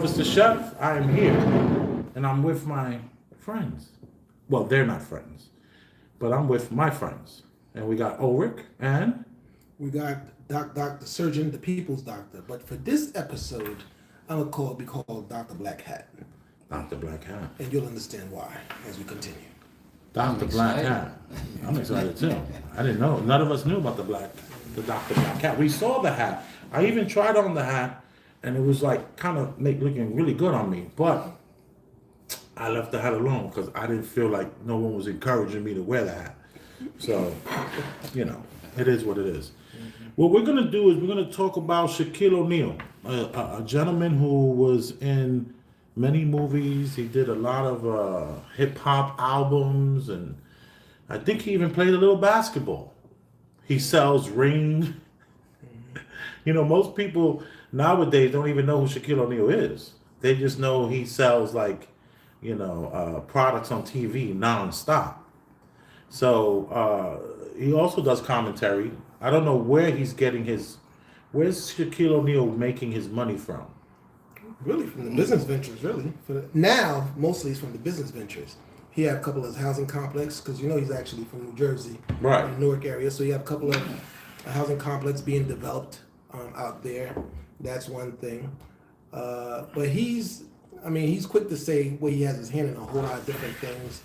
Mr. Chef, I am here and I'm with my friends. Well, they're not friends, but I'm with my friends. And we got Ulrich and We got Doc the surgeon, the people's doctor. But for this episode, be called Dr. Black Hat. Dr. Black Hat. And you'll understand why as we continue. Dr. Black Hat. I'm excited too. I didn't know. None of us knew about the Dr. Black Hat. We saw the hat. I even tried on the hat and it was like kind of looking really good on me. But I left the hat alone because I didn't feel like no one was encouraging me to wear the hat. So, it is what it is. What we're going to do is we're going to talk about Shaquille O'Neal, a gentleman who was in many movies. He did a lot of hip hop albums, and I think he even played a little basketball. He sells rings. Most people nowadays don't even know who Shaquille O'Neal is. They just know he sells products on TV nonstop. So he also does commentary. I don't know where he's getting where's Shaquille O'Neal making his money from? Really, from the business ventures, really. Now, mostly it's from the business ventures. He had a couple of housing complex, because he's actually from New Jersey, right, the Newark area. So you have a couple of housing complex being developed out there. That's one thing. But he's quick to say where he has his hand in a whole lot of different things.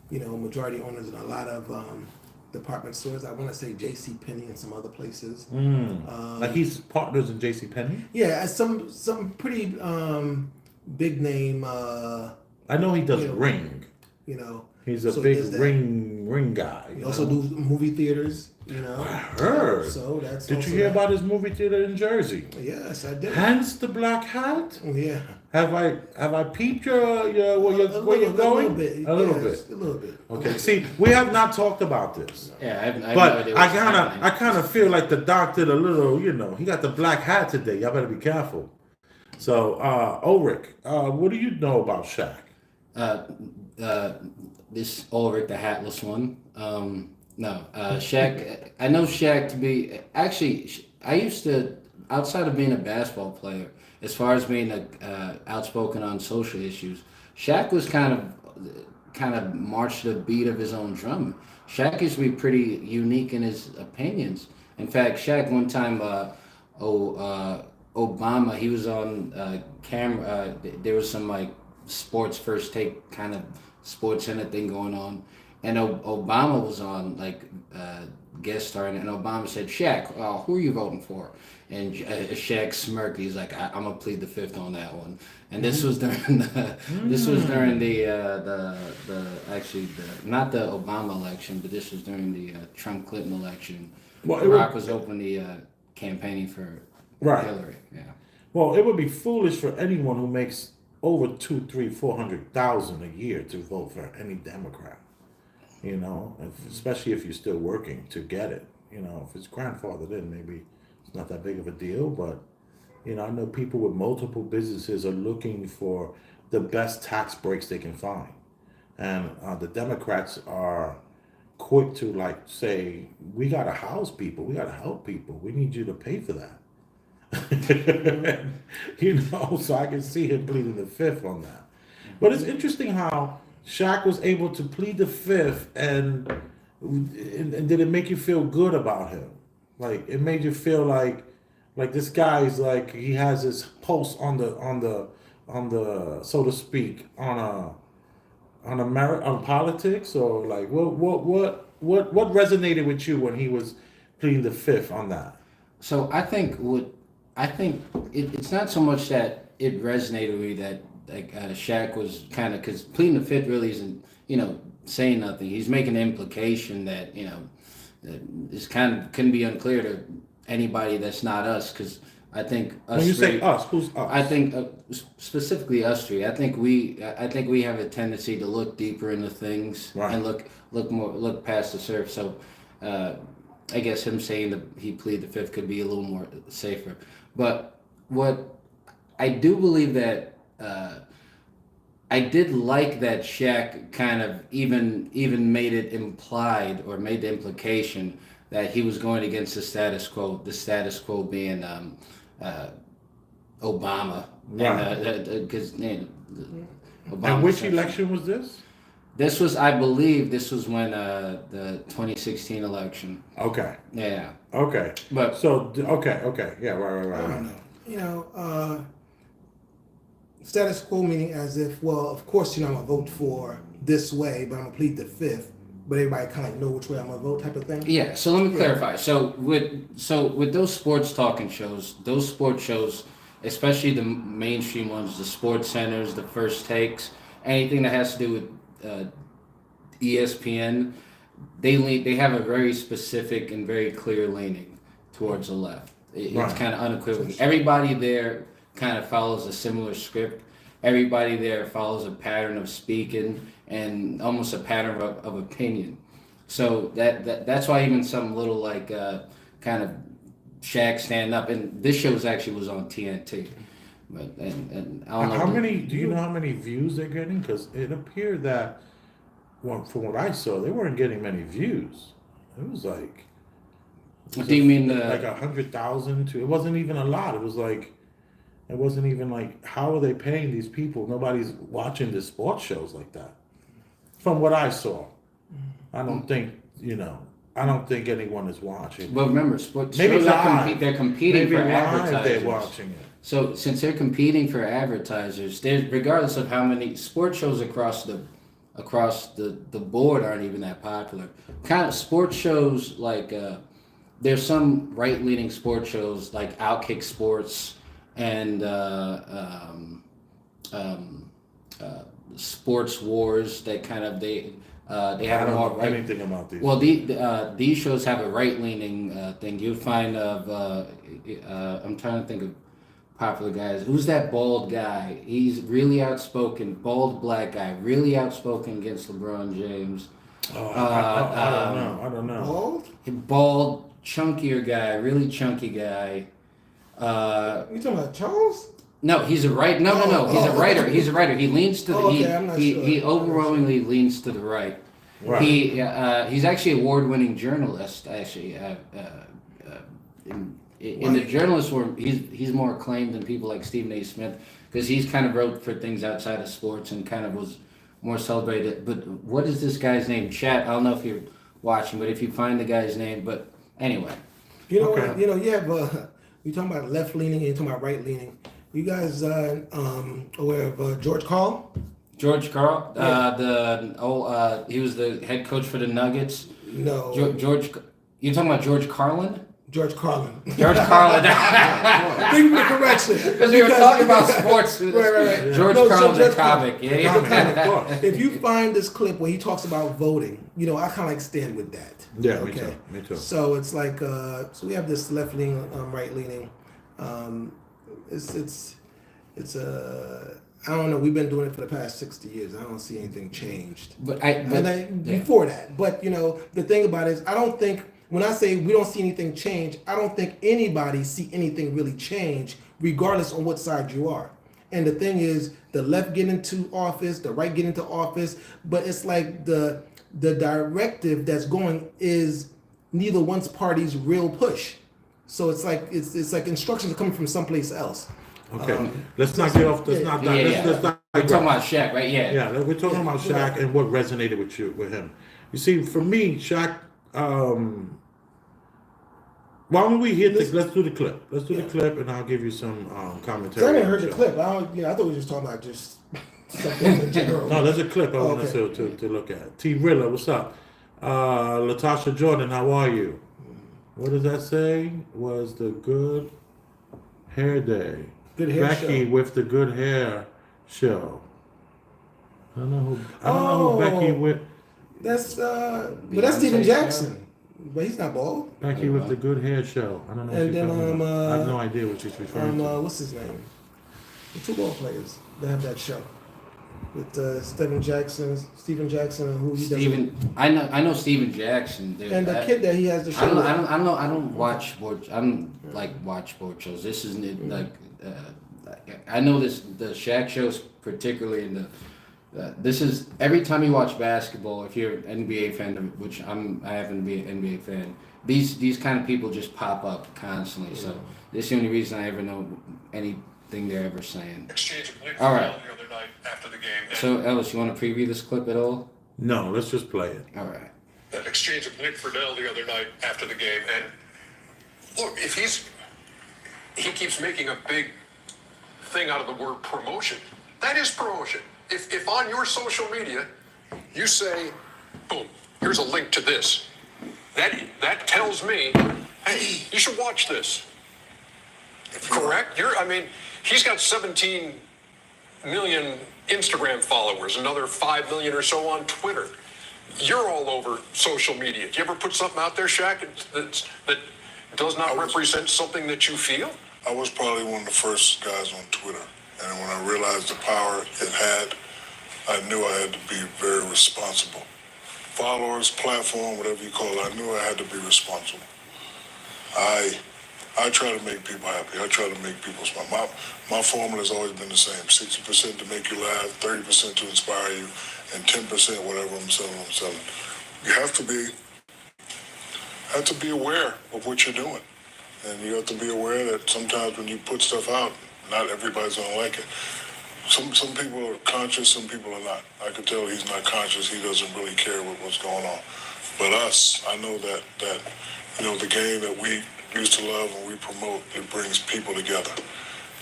Majority owners in a lot of department stores. I want to say J.C. Penney and some other places. Like he's partners in J.C. Penney? Yeah, some pretty big name. I know he does ring. He's a big ring guy. He also do movie theaters. I heard. So that's. Did you hear about his movie theater in Jersey? Yes, I did. Hence the black hat. Yeah. Have I peeped where you're going? A little bit. Okay. See, we have not talked about this. Yeah, but I kind of feel like the doc did a little. He got the black hat today. Y'all better be careful. So, Ulrich, what do you know about Shaq? This Ulrich, the hatless one. No, Shaq. I know Shaq to be actually. I used to, outside of being a basketball player, as far as being outspoken on social issues, Shaq was kind of marched to the beat of his own drum. Shaq used to be pretty unique in his opinions. In fact, Shaq one time, Obama, he was on camera. There was some like sports first take kind of sports center thing going on, and Obama was on guest starring, and Obama said, "Shaq, who are you voting for?" And Shaq smirked. He's like, "I'm gonna plead the fifth on that one." And this was during the not the Obama election, but this was during the Trump Clinton election. Well, Barack was openly campaigning for Hillary. Yeah. Well, it would be foolish for anyone who makes over 200,000, 300,000, 400,000 a year to vote for any Democrat. Especially if you're still working to get it. If it's grandfathered in, maybe it's not that big of a deal. But I know people with multiple businesses are looking for the best tax breaks they can find, and the Democrats are quick to say, "We gotta house people, we gotta help people, we need you to pay for that." So I can see him pleading the fifth on that. But it's interesting how Shaq was able to plead the fifth, and did it make you feel good about him? Like it made you feel like this guy's he has his pulse on the so to speak on politics, or what resonated with you when he was pleading the fifth on that? So I think it's not so much that it resonated with me that Shaq was kind of, because pleading the fifth really isn't saying nothing. He's making an implication that that is kind of can be unclear to anybody that's not us, because I think us. When you say us, who's us? I think specifically us three. I think we have a tendency to look deeper into things, right, and look past the surface. So I guess him saying that he pleaded the fifth could be a little more safer. But what I do believe that I did like that Shaq kind of even made it implied, or made the implication that he was going against the status quo. The status quo being Obama. Right. Because Obama. And which election was this? This was, I believe, when the 2016 election. Okay. Yeah. Okay. But So okay. Yeah. I don't know. You know, status quo meaning as if, well, of course, I'm gonna vote for this way, but I'm gonna plead the fifth. But everybody kind of know which way I'm gonna vote, type of thing. Yeah. So let me clarify. So with those sports talking shows, those sports shows, especially the mainstream ones, the Sports Centers, the First Takes, anything that has to do with ESPN, they have a very specific and very clear leaning towards the left. It's kind of unequivocal. Everybody there kind of follows a similar script. Everybody there follows a pattern of speaking and almost a pattern of opinion. So that's why even some little like kind of Shaq stand up, and this show actually was on TNT. But and I don't know how many? Do you know how many views they're getting? Because it appeared that, well, from what I saw, they weren't getting many views. It was like. Do you mean like 100,000 to? It wasn't even a lot. It was like. It wasn't even like, how are they paying these people? Nobody's watching the sports shows like that. From what I saw, I don't think I don't think anyone is watching. Well, remember, sports maybe shows they're competing maybe for live advertisers. they're watching it. So since they're competing for advertisers, there's regardless of how many sports shows across the board aren't even that popular. Kind of sports shows like there's some right-leaning sports shows like Outkick Sports and Sports Wars that kind of they have I don't more know right. anything about these. Well, these shows have a right-leaning thing. You'll find I'm trying to think of popular guys. Who's that bald guy? He's really outspoken. Bald black guy, really outspoken against LeBron James. I don't know. Bald, chunkier guy, really chunky guy. You talking about Charles? No, he's a right. No. He's a writer. He's a writer. He leans to the. I'm not he, sure. he overwhelmingly leans to the right. Right. He's actually an award-winning journalist. Actually, in the journalist world, he's more acclaimed than people like Stephen A. Smith because he's kind of wrote for things outside of sports and kind of was more celebrated. But what is this guy's name? Chat. I don't know if you're watching, but if you find the guy's name, but anyway. You know, Okay. you have you talking about left leaning and you talking about right leaning. You guys aware of George Karl? George Karl, Yeah. he was the head coach for the Nuggets. No. George, you're talking about George Carlin? George Carlin. George Carlin. Thank you for the correction. Because we were talking about sports. Right. George No, so Carlin, the George comic. Yeah. If you find this clip where he talks about voting, I kind of like stand with that. Yeah, Okay. me too. So it's like, so we have this left leaning, right leaning. It's I don't know. We've been doing it for the past 60 years. I don't see anything changed. Before that, but the thing about it is, I don't think when I say we don't see anything change, I don't think anybody see anything really change, regardless on what side you are. And the thing is, the left get into office, the right get into office, but it's like the directive that's going is neither one's party's real push. So it's like instructions are coming from someplace else. Okay, let's not get off. Let's not. Let's not. We're talking about Shaq, right? Yeah. Yeah, we're talking about Shaq and what resonated with him. You see, for me, Shaq. Why don't we hit let's do the clip. Let's do the clip, and I'll give you some commentary. I haven't heard the clip. I thought we were just talking about just something in general. No, there's a clip I want us to look at. T. Rilla, what's up? Latasha Jordan, how are you? What does that say? Was the good hair day? Good hair Becky show. with the good hair show. I don't know who Becky with. That's but that's Steven Jackson. But he's not bald. Becky with the good hair show. I don't know. And then I have no idea what she's referring to. what's his name? The two ball players that have that show with Steven Jackson, and who he does. I know Steven Jackson. Dude. And the kid that he has the show. I don't watch sports. I don't watch sports shows. This isn't like I know the Shaq shows particularly in the. This is every time you watch basketball. If you're an NBA fan, which I happen to be an NBA fan, these kind of people just pop up constantly. So this is the only reason I ever know any thing they're ever saying. Exchange of Nick All right. the other night after the game. So Ellis, you want to preview this clip at all? No, let's just play it. All right. That exchange of Nick Friedel the other night after the game. And look, if he keeps making a big thing out of the word promotion, that is promotion. If on your social media you say, boom, here's a link to this, that tells me, hey, you should watch this. Correct? He's got 17 million Instagram followers, another 5 million or so on Twitter. You're all over social media. Do you ever put something out there, Shaq, that does not represent something that you feel? I was probably one of the first guys on Twitter. And when I realized the power it had, I knew I had to be very responsible. Followers, platform, whatever you call it, I knew I had to be responsible. I try to make people happy. I try to make people smile. My formula has always been the same. 60% to make you laugh, 30% to inspire you, and 10% whatever I'm selling. You have to be aware of what you're doing. And you have to be aware that sometimes when you put stuff out, not everybody's gonna like it. Some people are conscious, some people are not. I can tell he's not conscious. He doesn't really care what's going on. But us, I know that the game that we used to love and we promote, it brings people together.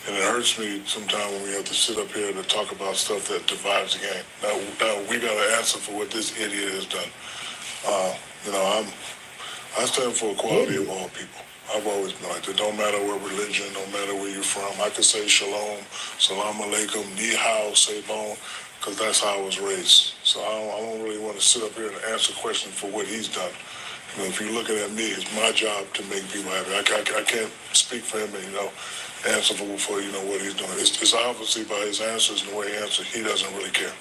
And it hurts me sometimes when we have to sit up here to talk about stuff that divides the game. Now we got to answer for what this idiot has done. I stand for equality of all people. I've always been like that. Don't matter what religion, don't matter where you're from. I could say shalom, salam alaikum, ni hao, say bon, because that's how I was raised. So I don't really want to sit up here and answer questions for what he's done. If you're looking at me, it's my job to make people happy. I can't speak for him and, answer for what he's doing. It's obviously by his answers and the way he answers, he doesn't really care.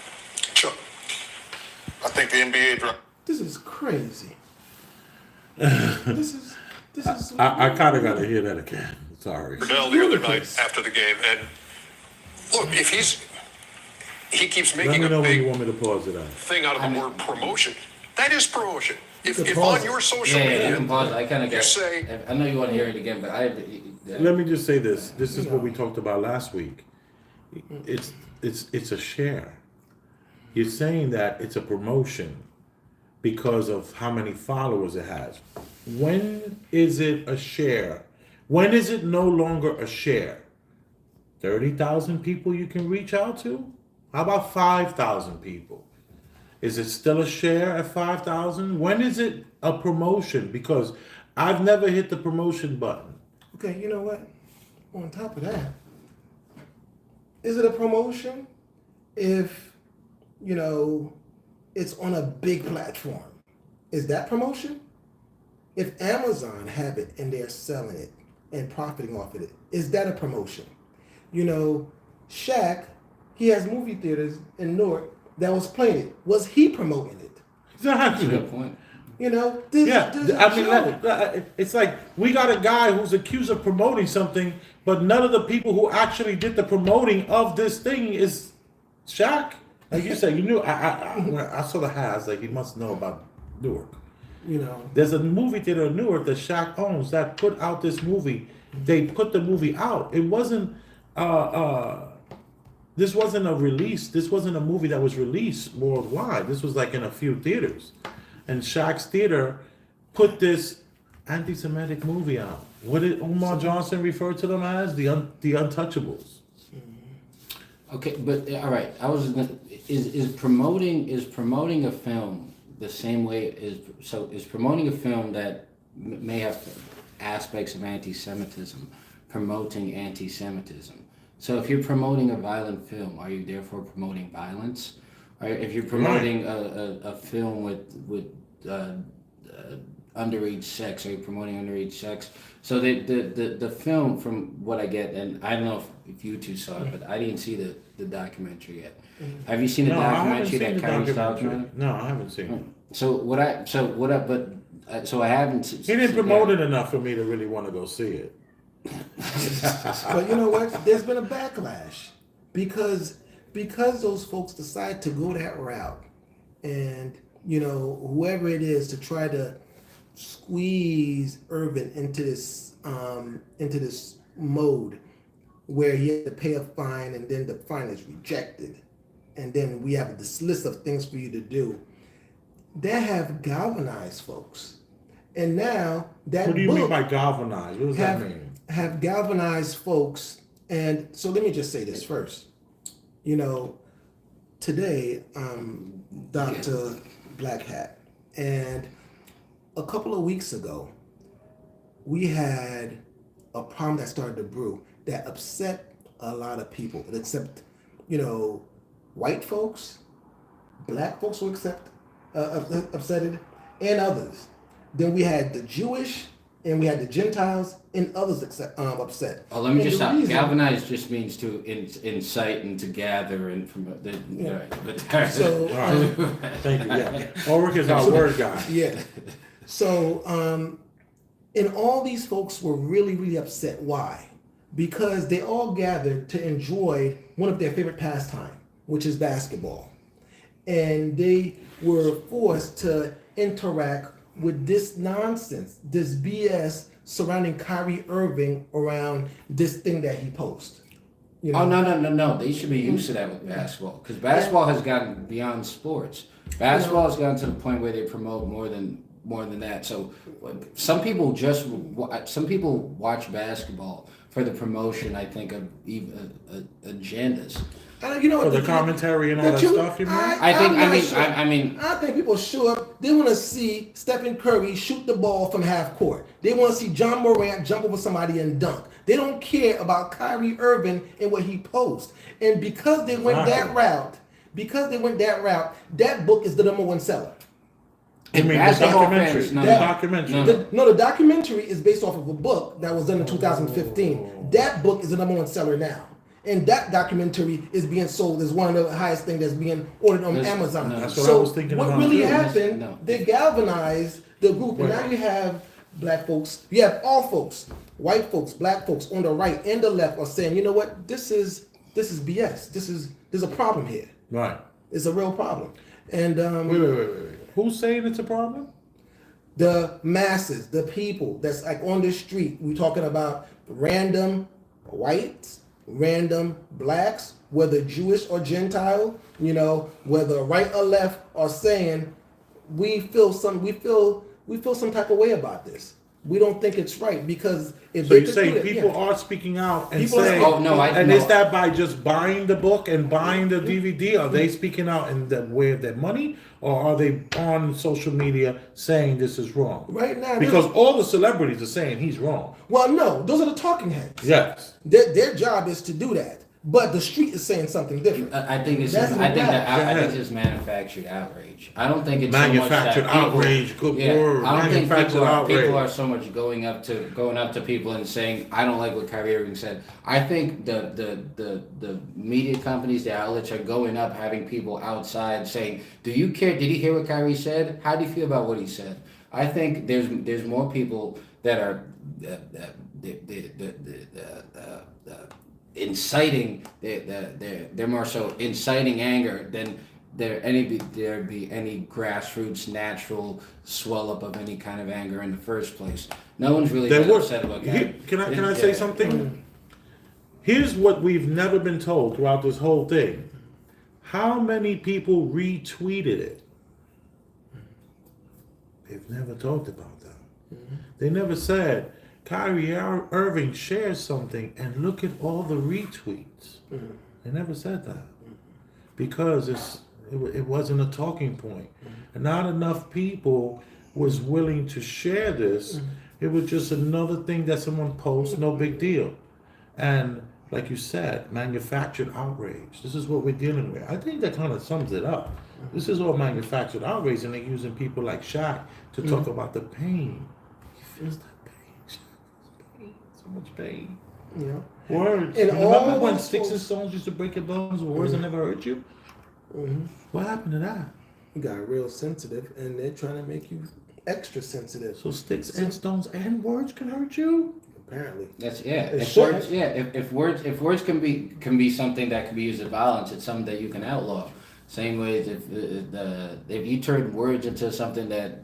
Chuck, I think the NBA dropped. This is crazy. This is. I kind of got to hear that again. Sorry. Friedel the other night after the game. And look, if he keeps Let making me know a when you big want me to pause it out. thing out of the word promotion, that is promotion. If pause on it. your social Yeah, media, you can pause it. I kind of you get. say, I know you want to hear it again, but Let me just say this. This is what we talked about last week. It's a share. You're saying that it's a promotion because of how many followers it has. When is it a share? When is it no longer a share? 30,000 people you can reach out to? How about 5,000 people? Is it still a share at 5,000? When is it a promotion? Because I've never hit the promotion button. Okay, you know what? On top of that, is it a promotion if, it's on a big platform? Is that promotion? If Amazon have it and they're selling it and profiting off of it, is that a promotion? Shaq, he has movie theaters in Newark that was playing it. Was he promoting it? That's a Exactly. good point. It's like we got a guy who's accused of promoting something, but none of the people who actually did the promoting of this thing is Shaq. Like you said, you knew. When I saw the hat, I was like, he must know about Newark. There's a movie theater in Newark that Shaq owns that put out this movie. They put the movie out. It wasn't. This wasn't a release. This wasn't a movie that was released worldwide. This was like in a few theaters. And Shaq's Theater put this anti-Semitic movie out. What did Umar Johnson refer to them as? The Untouchables. Okay, but all right. Is promoting a film the same way is promoting a film that may have aspects of anti-Semitism, promoting anti-Semitism. So if you're promoting a violent film, are you therefore promoting violence? Or if you're promoting a film with underage sex, are you promoting underage sex? So the film, from what I get, and I don't know if you two saw it, but I didn't see the documentary yet. Have you seen the documentary that Kyrie Styles made? No, I haven't seen it. So I haven't. He didn't promote it enough for me to really want to go see it. But you know what? There's been a backlash because those folks decide to go that route, and whoever it is to try to squeeze Irvin into this mode, where you have to pay a fine and then the fine is rejected. And then we have this list of things for you to do. That have galvanized folks. And now that What do you book mean by galvanized? What does that mean? have galvanized folks. And so let me just say this first. You know, today, Dr. Black Hat, and a couple of weeks ago, we had a problem that started to brew that upset a lot of people. Except, you know, white folks, black folks were upset, and others. Then we had the Jewish, and we had the Gentiles, and others upset. Oh, let me And just the stop. reason- Galvanize just means to incite and to gather and from the. Yeah. Right. So, All right. Thank you. Yeah. Ulrich is our word guy. yeah. So, and all these folks were really, really upset. Why? Because they all gathered to enjoy one of their favorite pastime, which is basketball. And they were forced to interact with this nonsense, this BS surrounding Kyrie Irving around this thing that he posted. You know? Oh no! They should be used to that with basketball because basketball has gotten beyond sports. Basketball has gotten to the point where they promote more than that. So some people watch basketball for the promotion. I think of agendas. You know For what? the commentary and all that stuff, you mean? I think people show up. They want to see Stephen Curry shoot the ball from half court. They want to see John Morant jump over somebody and dunk. They don't care about Kyrie Irving and what he posts. And because they went that route, that book is the #1 seller. I mean, the Basketball documentary. fans, no, The no. documentary. No. The documentary is based off of a book that was done in 2015. That book is the #1 seller now. And that documentary is being sold as one of the highest things that's being ordered on Amazon. That's what I was thinking what about really too. happened, No. they galvanized the group. And now you have black folks, you have all folks, white folks, black folks on the right and the left are saying, you know what, this is BS. There's a problem here. Right. It's a real problem. And Wait. Who's saying it's a problem? the masses, the people that's like on the street, we're talking about random whites, random blacks, whether Jewish or Gentile, you know, whether right or left, are saying we feel some type of way about this. We don't think it's right because if So they you're could saying do it, people yeah. are speaking out and People are saying, speaking- and is that by just buying the book and buying the DVD? Are they speaking out in the way of their money, or are they on social media saying this is wrong? Right now, Because all the celebrities are saying he's wrong. well, no, those are the talking heads. Yes. Their job is to do that, but the street is saying something different. I think it's That's I think that Yeah. I think it's manufactured outrage. I don't think it's Manufactured so much that people, outrage, good yeah, word. I don't think Manufactured outrage. people are so much going up to people and saying I don't like what Kyrie Irving said. I think the media companies, the outlets are going up having people outside saying, "Do you care? Did you hear what Kyrie said? How do you feel about what he said?" I think there's more people that are inciting. They're more so inciting anger than there'd be any grassroots natural swell up of any kind of anger in the first place. No one's really that upset about that. Can I say something? Here's what we've never been told throughout this whole thing. How many people retweeted it? They've never talked about that. They never said, Kyrie Irving shares something and look at all the retweets. They never said that. Because it wasn't a talking point. And not enough people was willing to share this. It was just another thing that someone posts, no big deal. And like you said, manufactured outrage. This is what we're dealing with. I think that kind of sums it up. This is all manufactured outrage, and they're using people like Shaq to talk about the pain. He feels that pain. Shaq feels pain. So much pain. Yeah. Words. And Remember all when those sticks and folks- stones used to break your bones with words that never hurt you? What happened to that? You got real sensitive, and they're trying to make you extra sensitive. So sticks and stones and words can hurt you? Apparently, That's It If should. words, if words can be something that can be used as violence, it's something that you can outlaw. Same way as if you turn words into something that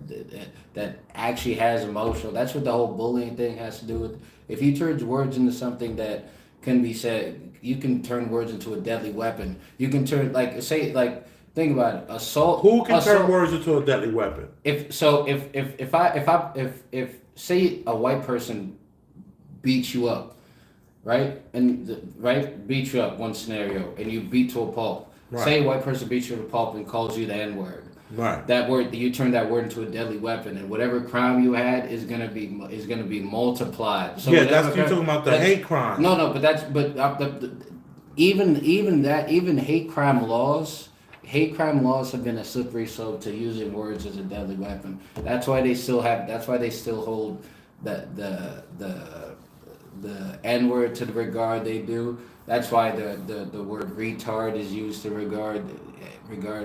actually has emotional. That's what the whole bullying thing has to do with. If you turn words into something that can be said. You can turn words into a deadly weapon. You can turn think about it. Assault. Who can turn words into a deadly weapon? If say a white person beats you up, right? Beat you up, one scenario, and you beat to a pulp. Right. Say a white person beats you to a pulp and calls you the N-word. Right. That word, you turn that word into a deadly weapon, and whatever crime you had is gonna be multiplied. So yeah, that's you talking about the hate crime. No, even hate crime laws. Hate crime laws have been a slippery slope to using words as a deadly weapon. That's why they still hold the N-word to the regard they do. That's why the word retard is used to regard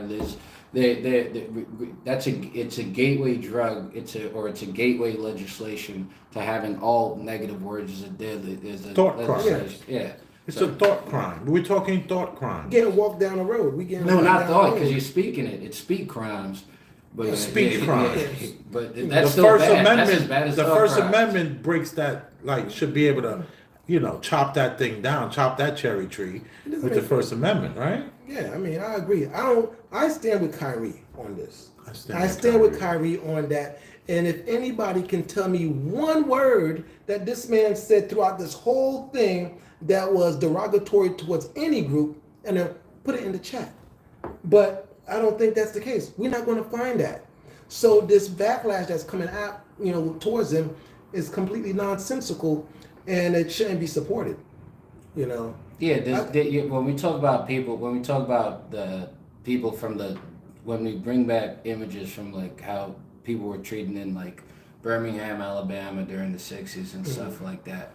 this. It's a gateway drug. It's a gateway legislation to having all negative words as a deadly thought crime. Yeah. It's a thought crime. We're talking thought crime. Getting walked down the road. Not thought, because you're speaking it. It's speak crimes. But speech crimes. But that's still bad. That's as bad as the First Amendment breaks that, should be able to, chop that thing down, chop that cherry tree with the First Amendment, right? Yeah, I mean, I agree. I stand with Kyrie on this. I stand with Kyrie on that. And if anybody can tell me one word that this man said throughout this whole thing that was derogatory towards any group, and then put it in the chat. But I don't think that's the case. We're not going to find that. So this backlash that's coming out, towards him is completely nonsensical, and it shouldn't be supported. Yeah, when we talk about the people when we bring back images from how people were treated in Birmingham, Alabama during the 60s and stuff like that.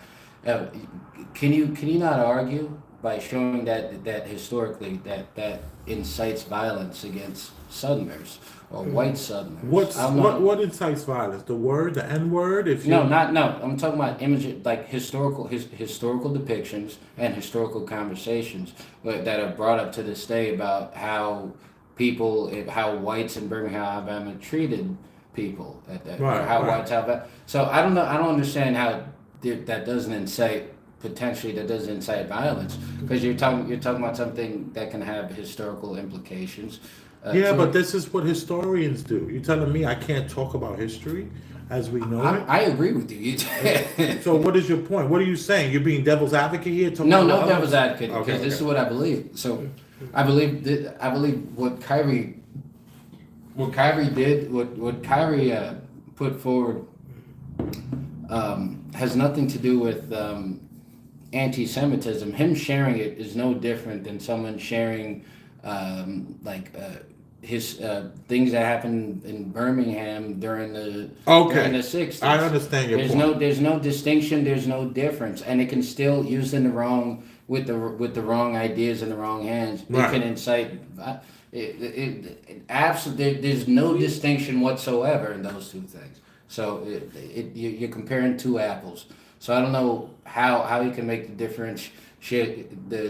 Can you not argue by showing that historically that incites violence against Southerners or white Southerners? What incites violence? The word, the N-word? No. I'm talking about images historical depictions and historical conversations that are brought up to this day about how whites in Birmingham, Alabama treated people whites Alabama. So I don't know. I don't understand how that doesn't incite violence, because you're talking about something that can have historical implications. But this is what historians do. You're telling me I can't talk about history as we know it? I agree with you. So what is your point? What are you saying? You're being devil's advocate here? No devil's advocate, because this is what I believe. So I believe what Kyrie did, what Kyrie put forward has nothing to do with anti-Semitism. Him sharing it is no different than someone sharing his things that happened in Birmingham during the 60s. I understand your point. There's no distinction. There's no difference, and it can still used in the wrong with the wrong ideas in the wrong hands. Right. It can incite. Absolutely, there's no distinction whatsoever in those two things. So you're comparing two apples. So I don't know how you can make the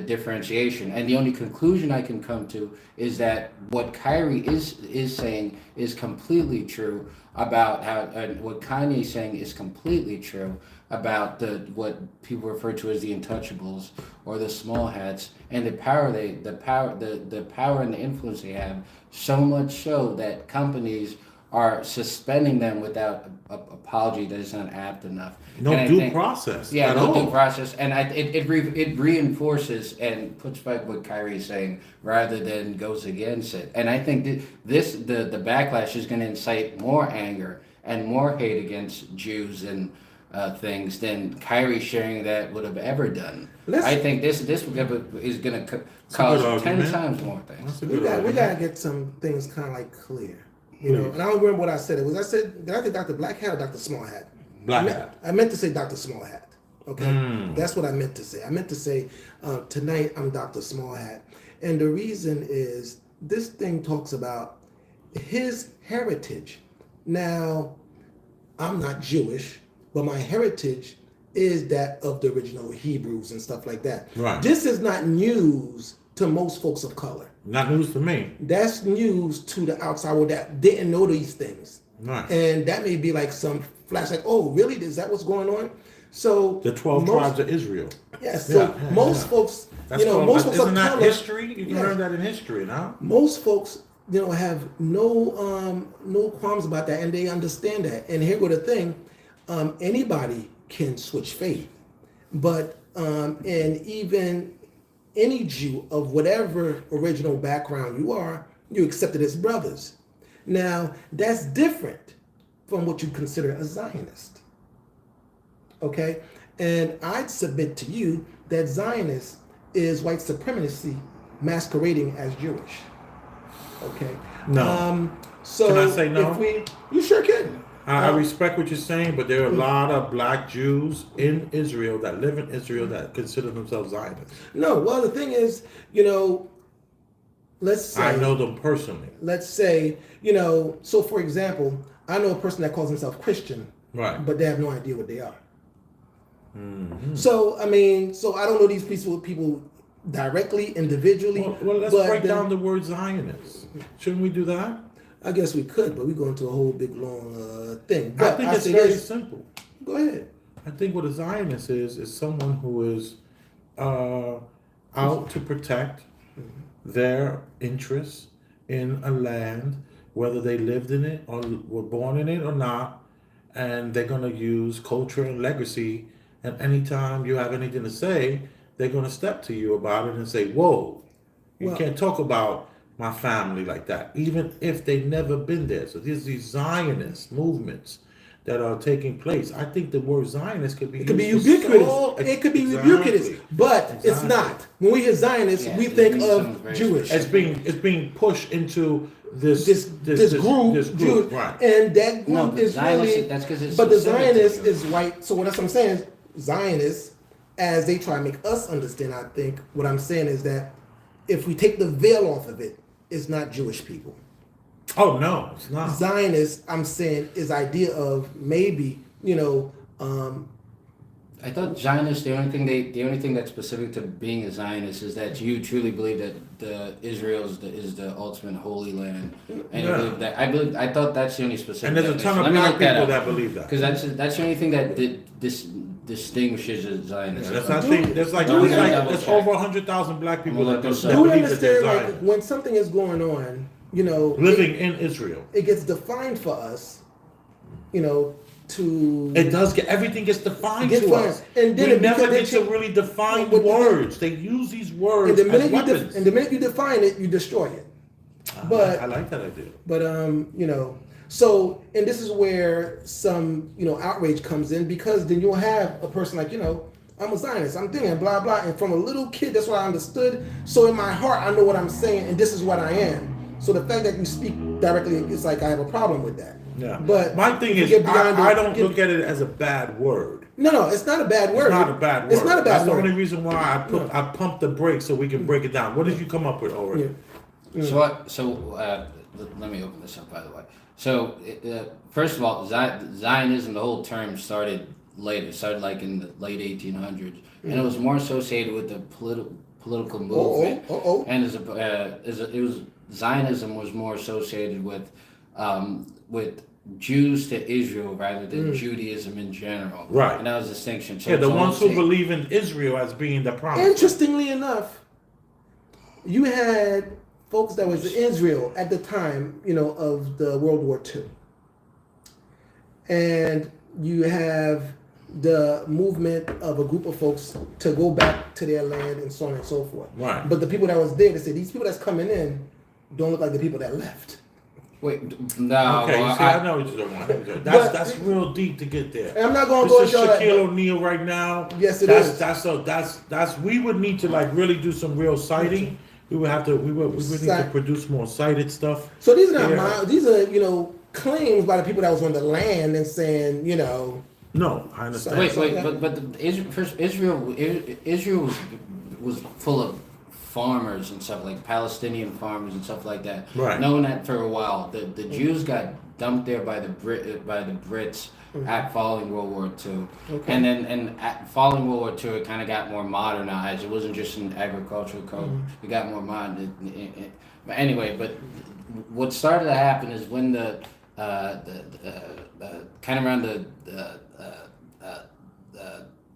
differentiation. And the only conclusion I can come to is that what Kyrie is saying is completely true about how, and what Kanye is saying is completely true about what people refer to as the untouchables or the small hats, and the power and the influence they have, so much so that companies are suspending them without apology that is not apt enough. No due process. Yeah, no due process, and it reinforces and puts back what Kyrie is saying rather than goes against it. And I think the backlash is going to incite more anger and more hate against Jews and things than Kyrie sharing that would have ever done. I think this is going to cause 10 times more things. We got to get some things kind of clear. And I don't remember what I said. Did I say Dr. Black Hat or Dr. Small Hat? Black Hat. I meant to say Dr. Small Hat. Okay? That's what I meant to say. I meant to say, tonight I'm Dr. Small Hat. And the reason is this thing talks about his heritage. Now, I'm not Jewish, but my heritage is that of the original Hebrews and stuff like that. Right. This is not news to most folks of color. Not news to me. That's news to the outside world that didn't know these things. Right. And that may be like some flash, oh, really? Is that what's going on? So The 12 tribes of Israel. Yes. So most folks, That's most folks isn't of that color, history? You can yes. learn that in history, no? Most folks, have no qualms about that, and they understand that. And here go the thing: anybody can switch faith, but and even any Jew of whatever original background you accepted as brothers. Now that's different from what you consider a Zionist. Okay, and I'd submit to you that Zionist is white supremacy masquerading as Jewish. Okay. No. So Can I say no? You sure can. I respect what you're saying, but there are a lot of black Jews in Israel that live in Israel that consider themselves Zionists. No, well, the thing is, let's say I know them personally. Let's say, so for example, I know a person that calls himself Christian, Right. but they have no idea what they are. Mm-hmm. So I don't know these people directly, individually. Well, let's break down the word Zionist. Shouldn't we do that? I guess we could, but we go into a whole big long thing. I But think it's very simple. Go ahead. I think what a Zionist is someone who is out to protect their interests in a land, whether they lived in it or were born in it or not, and they're going to use culture and legacy. And anytime you have anything to say, they're going to step to you about it and say, whoa, you can't talk about my family like that, even if they've never been there. So there's these Zionist movements that are taking place. I think the word Zionist could be ubiquitous. It could be ubiquitous, but it's not. When we hear Zionist, we think of Jewish. It's being pushed into this group, right? And that group is Zionist, really. that's because it's. But the Zionist is white. So what I'm saying is Zionists, as they try to make us understand, I think what I'm saying is that if we take the veil off of it, it's not Jewish people. Oh no, it's not. Zionist, I'm saying, is idea of maybe, I thought Zionist, the only thing that's specific to being a Zionist is that you truly believe that Israel is the ultimate holy land, and you believe that. I thought that's the only specific. And there's a ton of black people that believe that. Because that's the only thing that distinguishes a Zionist. Yeah, I think there's over 100,000 black people that believe that they're Zionists. Like when something is going on, living in Israel, it gets defined for us, everything gets defined to us. And then we never get to really define words. They use these words as weapons. And the minute you define it, you destroy it. But I like that idea. But so, and this is where some outrage comes in, because then you'll have a person like I'm a Zionist, I'm thinking blah blah, and from a little kid that's what I understood. So in my heart, I know what I'm saying, and this is what I am. So the fact that you speak directly, it's like I have a problem with that. Yeah. But my thing is, I don't look at it as a bad word. No, it's not a bad word. It's not a bad word. It's not a bad That's word. the only reason why I pumped the brakes so we can break it down. What did you come up with, Oren? Yeah. Let me open this up, by the way. So, first of all, Zionism, the whole term started later. It started like in the late 1800s, and it was more associated with the political movement. And Zionism was more associated with Jews to Israel rather than Judaism in general. Right. And that was a distinction. So the ones who believe in Israel as being the promise. Interestingly enough, you had folks that was in Israel at the time, of the World War II. And you have the movement of a group of folks to go back to their land and so on and so forth. Right. But the people that was there, they said, these people that's coming in don't look like the people that left. Wait, no. Okay, I know what you're talking about. That's real deep to get there. And I'm not going to go into Shaquille O'Neal right now. Yes, it is. That's we would need to really do some real citing. We would need to produce more cited stuff. So these are not these are claims by the people that was on the land and saying No, I understand. Israel was full of farmers and stuff, like Palestinian farmers and stuff like that. Right. Knowing that for a while, the Jews got dumped there by the Brits at following World War II, and then at following World War II, it kind of got more modernized. It wasn't just an agricultural code; it got more modern. But anyway, what started to happen is when the kind of around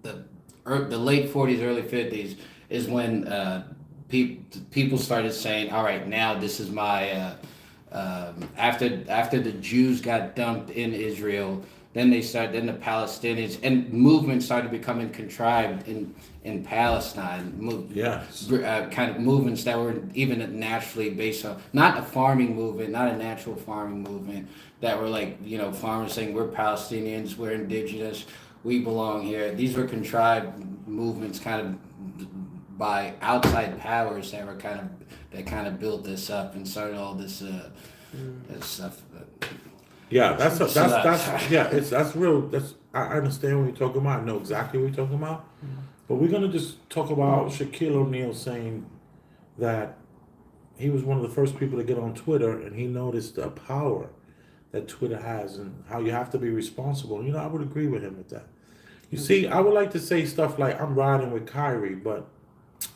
the late 40s, early 50s is when people started saying, all right, now this is my after the Jews got dumped in Israel, then the Palestinians and movements started becoming contrived in Palestine. Yes. Kind of movements that were even naturally based on not a farming movement, not a natural farming movement that were like, farmers saying we're Palestinians, we're indigenous, we belong here. These were contrived movements, kind of by outside powers that kind of built this up and started all this stuff. Yeah, that's real. I understand what you're talking about. I know exactly what you're talking about. But we're gonna just talk about Shaquille O'Neal saying that he was one of the first people to get on Twitter, and he noticed the power that Twitter has and how you have to be responsible. I would agree with him with that. You see, I would like to say stuff like I'm riding with Kyrie, but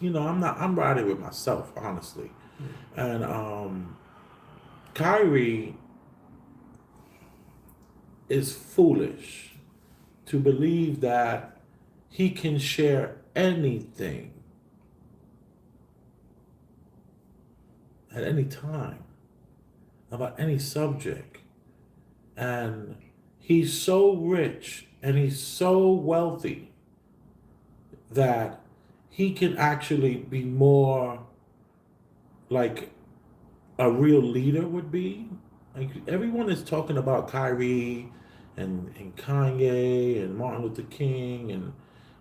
I'm not. I'm riding with myself, honestly. And Kyrie is foolish to believe that he can share anything at any time about any subject. And he's so rich and he's so wealthy that he can actually be more like a real leader would be. Like everyone is talking about Kyrie and Kanye and Martin Luther King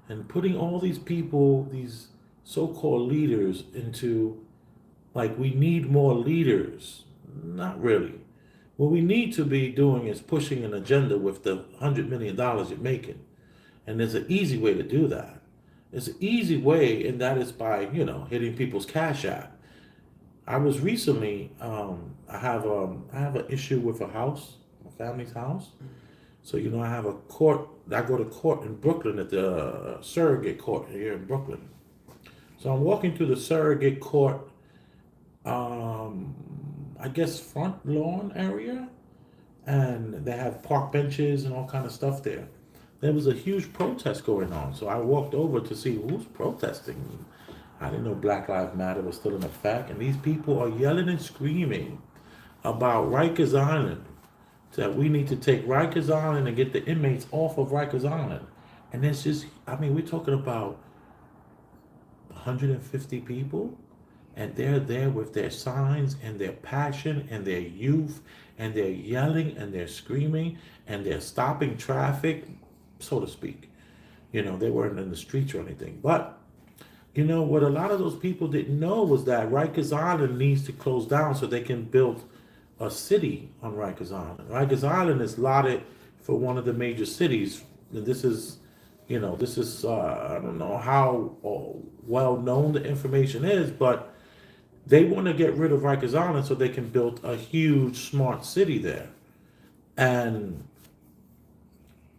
and putting all these people, these so-called leaders into like we need more leaders. Not really. What we need to be doing is pushing an agenda with the $100 million you're making. And there's an easy way to do that. There's an easy way, and that is by, hitting people's cash app. I was recently, I have an issue with a house, my family's house. So, I have a court, I go to court in Brooklyn at the surrogate court here in Brooklyn. So I'm walking through the surrogate court, I guess front lawn area, and they have park benches and all kind of stuff there. There was a huge protest going on, so I walked over to see who's protesting. I didn't know Black Lives Matter was still in effect, and these people are yelling and screaming about Rikers Island, that we need to take Rikers Island and get the inmates off of Rikers Island. And it's just, we're talking about 150 people, and they're there with their signs and their passion and their youth, and they're yelling and they're screaming and they're stopping traffic, so to speak. They weren't in the streets or anything. But, what a lot of those people didn't know was that Rikers Island needs to close down so they can build a city on Rikers Island. Rikers Island is allotted for one of the major cities. And this is, I don't know how well known the information is, but they want to get rid of Rikers Island so they can build a huge smart city there. And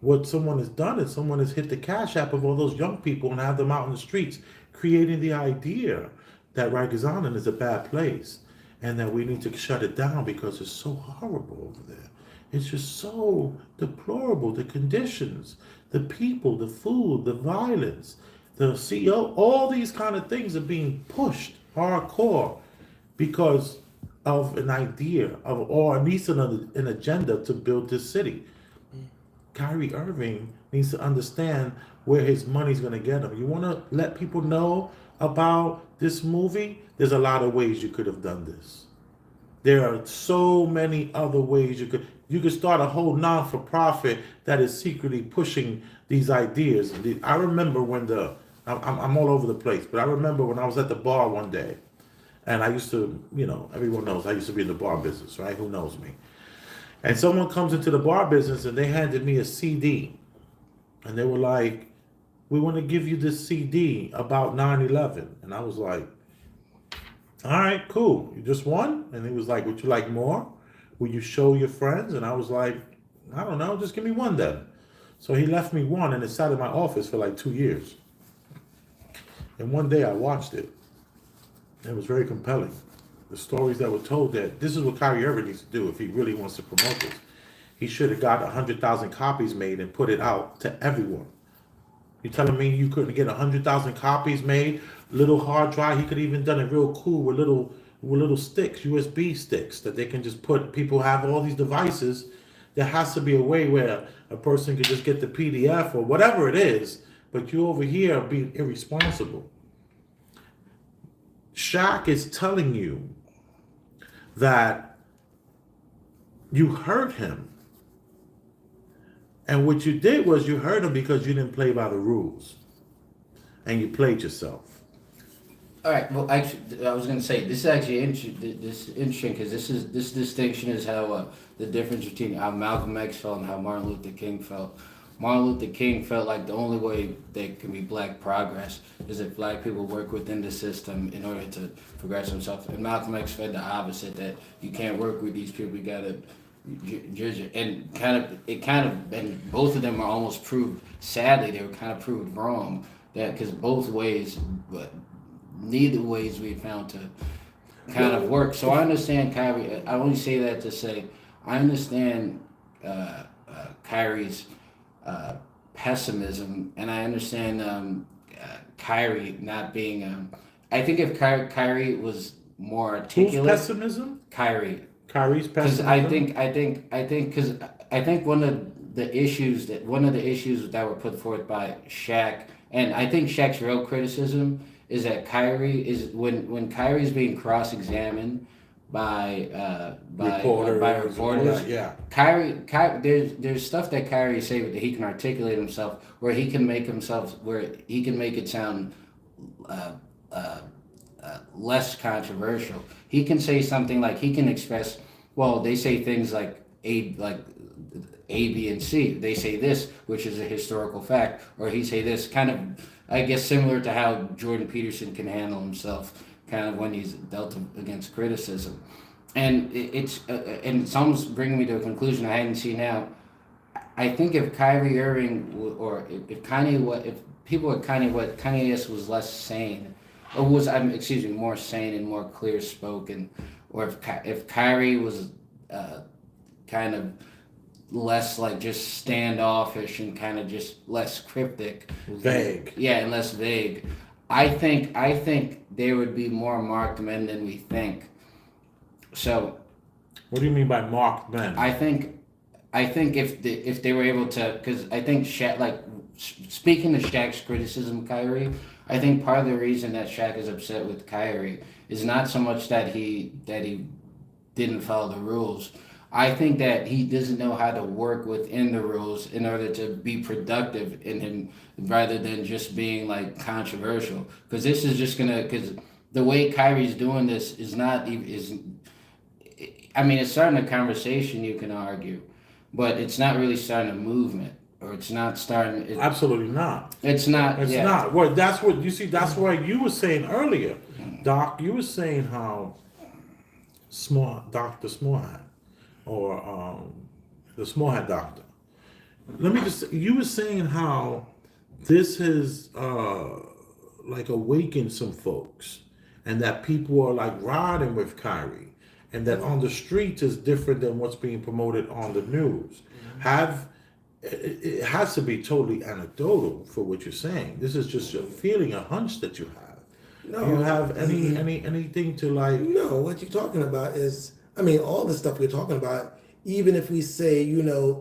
what someone has done is someone has hit the cash app of all those young people and have them out in the streets, creating the idea that Rikers Island is a bad place and that we need to shut it down because it's so horrible over there. It's just so deplorable. The conditions, the people, the food, the violence, the CEO, all these kind of things are being pushed hardcore because of an idea or at least an agenda to build this city. Kyrie Irving needs to understand where his money's going to get him. You want to let people know about this movie? There's a lot of ways you could have done this. There are so many other ways you could start a whole non-for-profit that is secretly pushing these ideas. I remember when I'm all over the place, but I remember when I was at the bar one day, and I used to, everyone knows I used to be in the bar business, right? Who knows me? And someone comes into the bar business and they handed me a CD. And they were like, we want to give you this CD about 9/11. And I was like, all right, cool. You just won? And he was like, would you like more? Will you show your friends? And I was like, I don't know, just give me one then. So he left me one and it sat in my office for like 2 years. And one day I watched it. It was very compelling. The stories that were told that this is what Kyrie Irving needs to do if he really wants to promote this. He should have got 100,000 copies made and put it out to everyone. You telling me you couldn't get 100,000 copies made, little hard drive? He could even done it real cool with little sticks, USB sticks that they can just put. People have all these devices. There has to be a way where a person could just get the PDF or whatever it is. But you over here being irresponsible. Shaq is telling you that you hurt him. And what you did was you hurt him because you didn't play by the rules. And you played yourself. All right. Well, actually, I was going to say this is actually interesting because this distinction is how the difference between how Malcolm X felt and how Martin Luther King felt. Martin Luther King felt like the only way there can be black progress is if black people work within the system in order to progress themselves. And Malcolm X felt the opposite, that you can't work with these people. You got to and both of them are almost proved. Sadly, they were kind of proved wrong. That because both ways, but neither ways we found to kind of work. So I understand Kyrie. I only say that to say I understand Kyrie's pessimism, and I understand Kyrie not being. I think if Kyrie was more articulate. Who's pessimism? Kyrie's pessimism. Because I think one of the issues that were put forth by Shaq, and I think Shaq's real criticism is that Kyrie is when Kyrie's being cross-examined by reporters. Yeah. Kyrie, there's stuff that Kyrie say that he can articulate himself, where he can make it sound less controversial. He can say something like he can express. Well, they say things like A, B, and C. They say this, which is a historical fact, or he say this, kind of, I guess, similar to how Jordan Peterson can handle himself, kind of when he's dealt against criticism. And it's almost bringing me to a conclusion I hadn't seen now. I think if Kyrie Irving or if people at Kanye, what Kanye was less sane, or was more sane and more clear spoken, or if Kyrie was kind of less like just standoffish and kind of just less cryptic, vague. Yeah, and less vague. I think there would be more marked men than we think. So, what do you mean by marked men? I think if they were able to, because I think Shaq, like speaking to Shaq's criticism of Kyrie, I think part of the reason that Shaq is upset with Kyrie is not so much that he didn't follow the rules. I think that he doesn't know how to work within the rules in order to be productive in him, rather than just being like controversial. Because this is just because the way Kyrie's doing this is not even it's starting a conversation, you can argue, but it's not really starting a movement, or it's not starting. Absolutely not. It's not. It's not. Well, that's what you see. That's why you were saying earlier, Doc. You were saying how Dr. Smallhat, or the Smallhat doctor. Let me just. You were saying how this has like awakened some folks, and that people are like riding with Kyrie. And that on the streets is different than what's being promoted on the news. It has to be totally anecdotal for what you're saying. This is just a feeling, a hunch that you have. No, do you have anything to like? No, what you're talking about is, all the stuff we're talking about. Even if we say,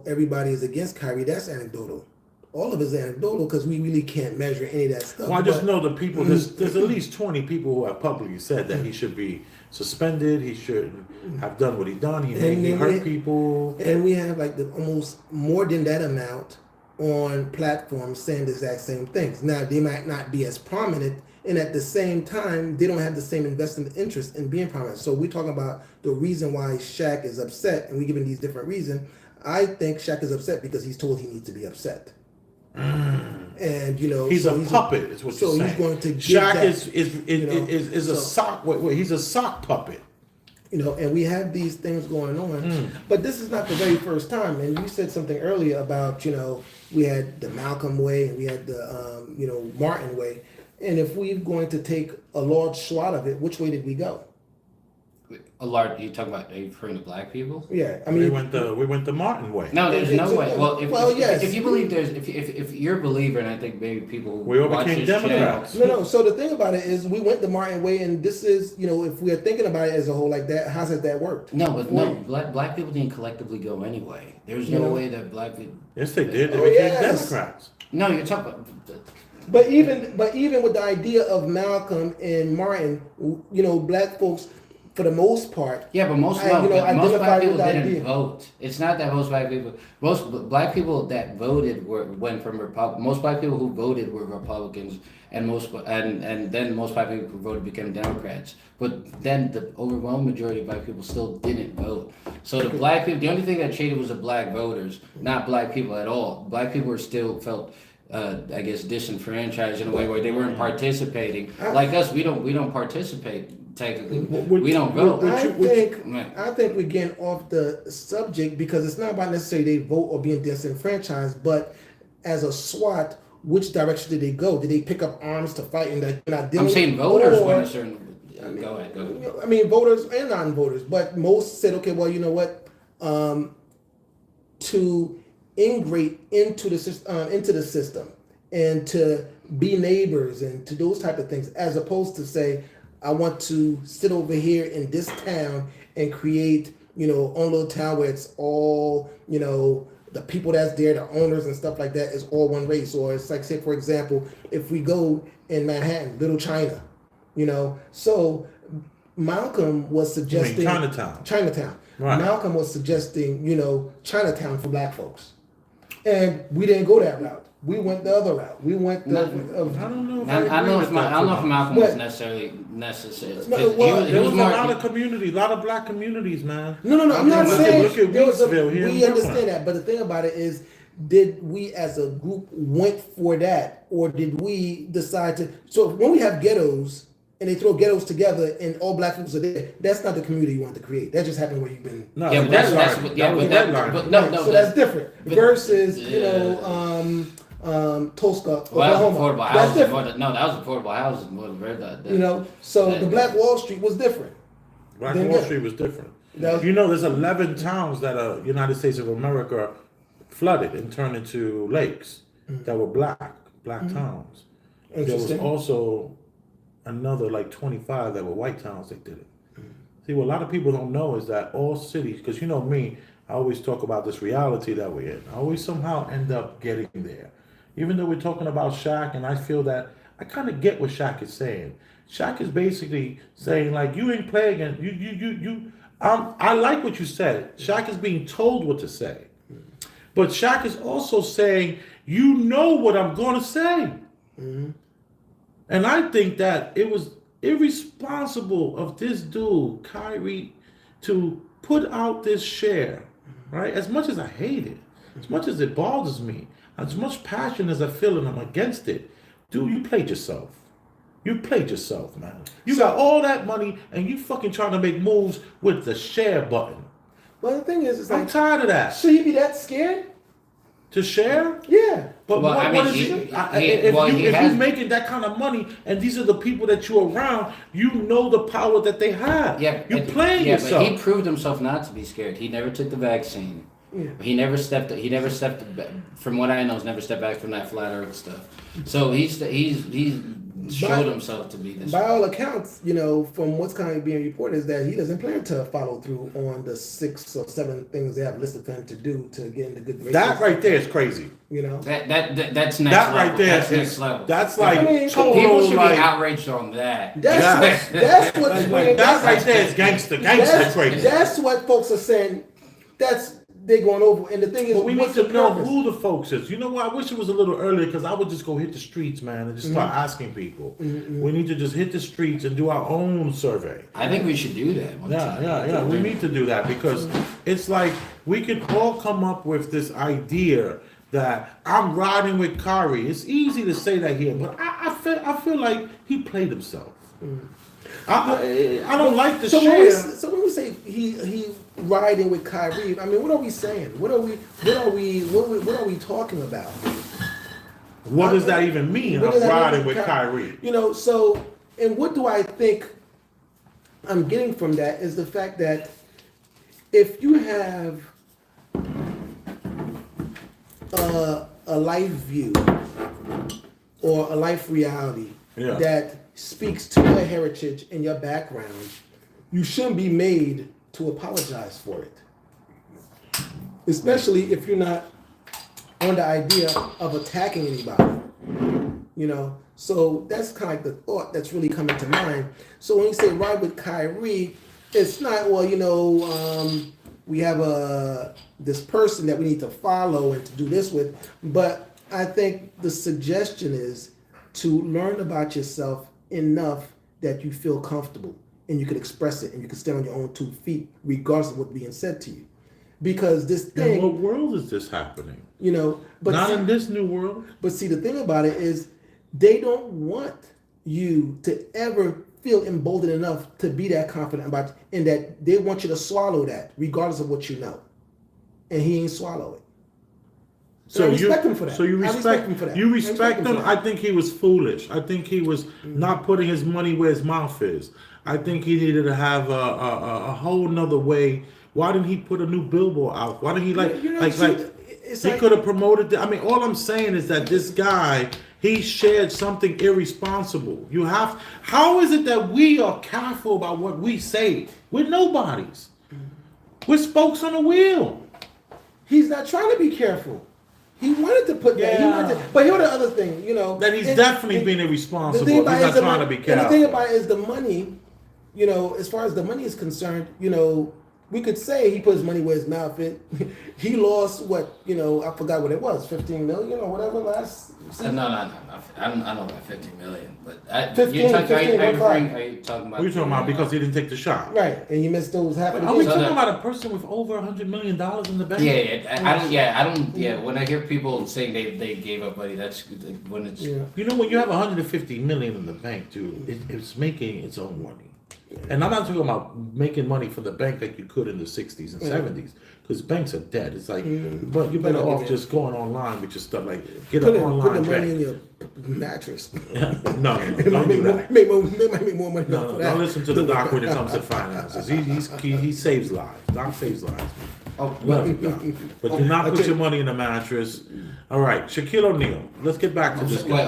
everybody is against Kyrie, that's anecdotal. All of it is anecdotal because we really can't measure any of that stuff. Well, I just know the people. There's at least 20 people who have publicly said that he should be suspended. He shouldn't have done what he done. He hurt people. And we have like almost more than that amount on platforms saying the exact same things. Now, they might not be as prominent, and at the same time, they don't have the same invested interest in being prominent. So we're talking about the reason why Shaq is upset, and we're giving these different reasons. I think Shaq is upset because he's told he needs to be upset. And he's a puppet. Is what you're saying. So he's going to Shaq is a sock. Wait, he's a sock puppet. And we have these things going on, but this is not the very first time. And you said something earlier about we had the Malcolm way and we had the Martin way. And if we're going to take a large swath of it, which way did we go? A large. You talking about? Are you referring to black people? Yeah, I we mean, went the Martin way. No, there's no way. Well, yes. if you believe if you're a believer, and I think maybe people who We all watch became this Democrats. channel, no. So the thing about it is, we went the Martin way, and this is, if we are thinking about it as a whole like that, how's that worked? black people didn't collectively go anyway. There's no way that black people. Yes, they did. They Oh, became yes. Democrats. No, you're talking about. But even with the idea of Malcolm and Martin, black folks, for the most part, Yeah, but most identify black people with the didn't idea. vote. It's not that most black people that voted went from Republic. Most black people who voted were Republicans, and then most black people who voted became Democrats. But then the overwhelming majority of black people still didn't vote. So the black people, the only thing that changed was the black voters, not black people at all. Black people were still felt. I guess disenfranchised in a way where they weren't participating. Like us, we don't participate technically. We don't vote. I think we're getting off the subject because it's not about necessarily they vote or being disenfranchised, but as a SWAT, which direction did they go? Did they pick up arms to fight and they're not dealing? I'm saying voters went a certain. Go ahead. I mean, voters and non-voters, but most said, okay, well, you know what? To integrate into the system and to be neighbors and to those type of things, as opposed to say, I want to sit over here in this town and create, own little town where it's all, the people that's there, the owners and stuff like that is all one race. Or it's like, say, for example, if we go in Manhattan, Little China, so Malcolm was suggesting Chinatown. Right. Malcolm was suggesting, Chinatown for black folks. And we didn't go that route. We went the other route. We went the. I don't know. I don't know if Malcolm was necessary. No, well, There was a lot of communities, a lot of black communities, man. No. I'm not saying look at there was we understand that, but the thing about it is, did we as a group went for that, or did we decide to? So when we have ghettos and they throw ghettos together and all black folks are there, that's not the community you want to create. That just happened where you've been. No, yeah, but that's different. Versus Tulsa, Oklahoma. That's different. No, that was affordable housing. So the Black Wall Street was different. Black Wall Street was different. There's 11 towns that United States of America flooded and turned into lakes that were black towns. There was also another like 25 that were white towns that did it. See, what a lot of people don't know is that all cities, because me, I always talk about this reality that we're in. I always somehow end up getting there. Even though we're talking about Shaq, and I feel that I kind of get what Shaq is saying. Shaq is basically saying, like, you ain't playing against I like what you said. Shaq is being told what to say. But Shaq is also saying, you know what I'm going to say. Mm-hmm. And I think that it was irresponsible of this dude, Kyrie, to put out this share, right? As much as I hate it, as much as it bothers me, as much passion as I feel and I'm against it, dude, you played yourself. You played yourself, man. You got all that money and you fucking trying to make moves with the share button. Well, the thing is, I'm tired of that. Should he be that scared? To share? Yeah. But what is it? If you're making that kind of money and these are the people that you're around, you know the power that they have. Yeah, you're playing yourself. But he proved himself not to be scared. He never took the vaccine. Yeah. He never stepped. From what I know, he's never stepped back from that flat Earth stuff. So he's showed himself to be this. By all accounts, from what's kind of being reported, is that he doesn't plan to follow through on the 6 or 7 things they have listed for him to do to get into good graces. That right there is crazy. That's next that level. Right there that's next level. That's like people should be outraged on that. That's what that right there is gangster crazy. That's what folks are saying. They're going over, and the thing is, but we need to know who the folks is. You know what? I wish it was a little earlier because I would just go hit the streets, man, and just start asking people. Mm-hmm. We need to just hit the streets and do our own survey. I think we should do that. Yeah. We need to do that because it's like we can all come up with this idea that I'm riding with Kyrie. It's easy to say that here, but I feel like he played himself. Mm. I don't like the share. So when we say he riding with Kyrie, I mean, what are we saying? What are we talking about? What does that even mean? I'm riding with Kyrie. So, and what do I think I'm getting from that is the fact that if you have a life view or a life reality Yeah. that speaks to your heritage and your background, you shouldn't be made to apologize for it. Especially if you're not on the idea of attacking anybody. You know, so that's kind of like the thought that's really coming to mind. So when you say ride with Kyrie, it's not, well, you know, we have this person that we need to follow and to do this with, but I think the suggestion is to learn about yourself enough that you feel comfortable and you can express it and you can stand on your own 2 feet regardless of what's being said to you. Because this thing, in what world is this happening? you know, but Not see, in this new world. but see, the thing about it is they don't want you to ever feel emboldened enough to be that confident about it, and that they want you to swallow that regardless of what you know. And he ain't swallow it. So I respect him for that. So you I respect him for that. You respect him. for I that. think he was foolish. I think he was not putting his money where his mouth is. I think he needed to have a whole nother way. Why didn't he put a new billboard out? Why didn't he he could have promoted I mean, all I'm saying is that this guy, he shared something irresponsible. How is it that we are careful about what we say? We're nobodies. We're spokes on a wheel. He's not trying to be careful. He wanted to put that. Yeah. But here's the other thing, you know. That he's definitely being irresponsible. He's not trying to be careful. And the thing about it is the money, you know, as far as the money is concerned, you know, we could say he put his money where his mouth is. He lost what, you know, I forgot what it was, 15 million or whatever last season. No. I don't know about 50 million, but 15, are you talking about? What are you talking about? Because he didn't take the shot. Right, and you missed those half of the Are we game. talking about a person with over $100 million in the bank? I don't. When I hear people saying they gave up money, that's when it's. Yeah. You know, when you have 150 million in the bank, dude, it's making its own money. And I'm not talking about making money for the bank like you could in the 60s and 70s, because banks are dead. It's like, but you're better off just going online with your stuff, like get an online Put the money bank. in your mattress. No, don't do that. They might make more money No, for that. don't listen to the doc when it comes to finances. He saves lives. Doc saves lives. Oh, Love you, Doc. But do not put your money in a mattress. All right, Shaquille O'Neal. Let's get back to this guy.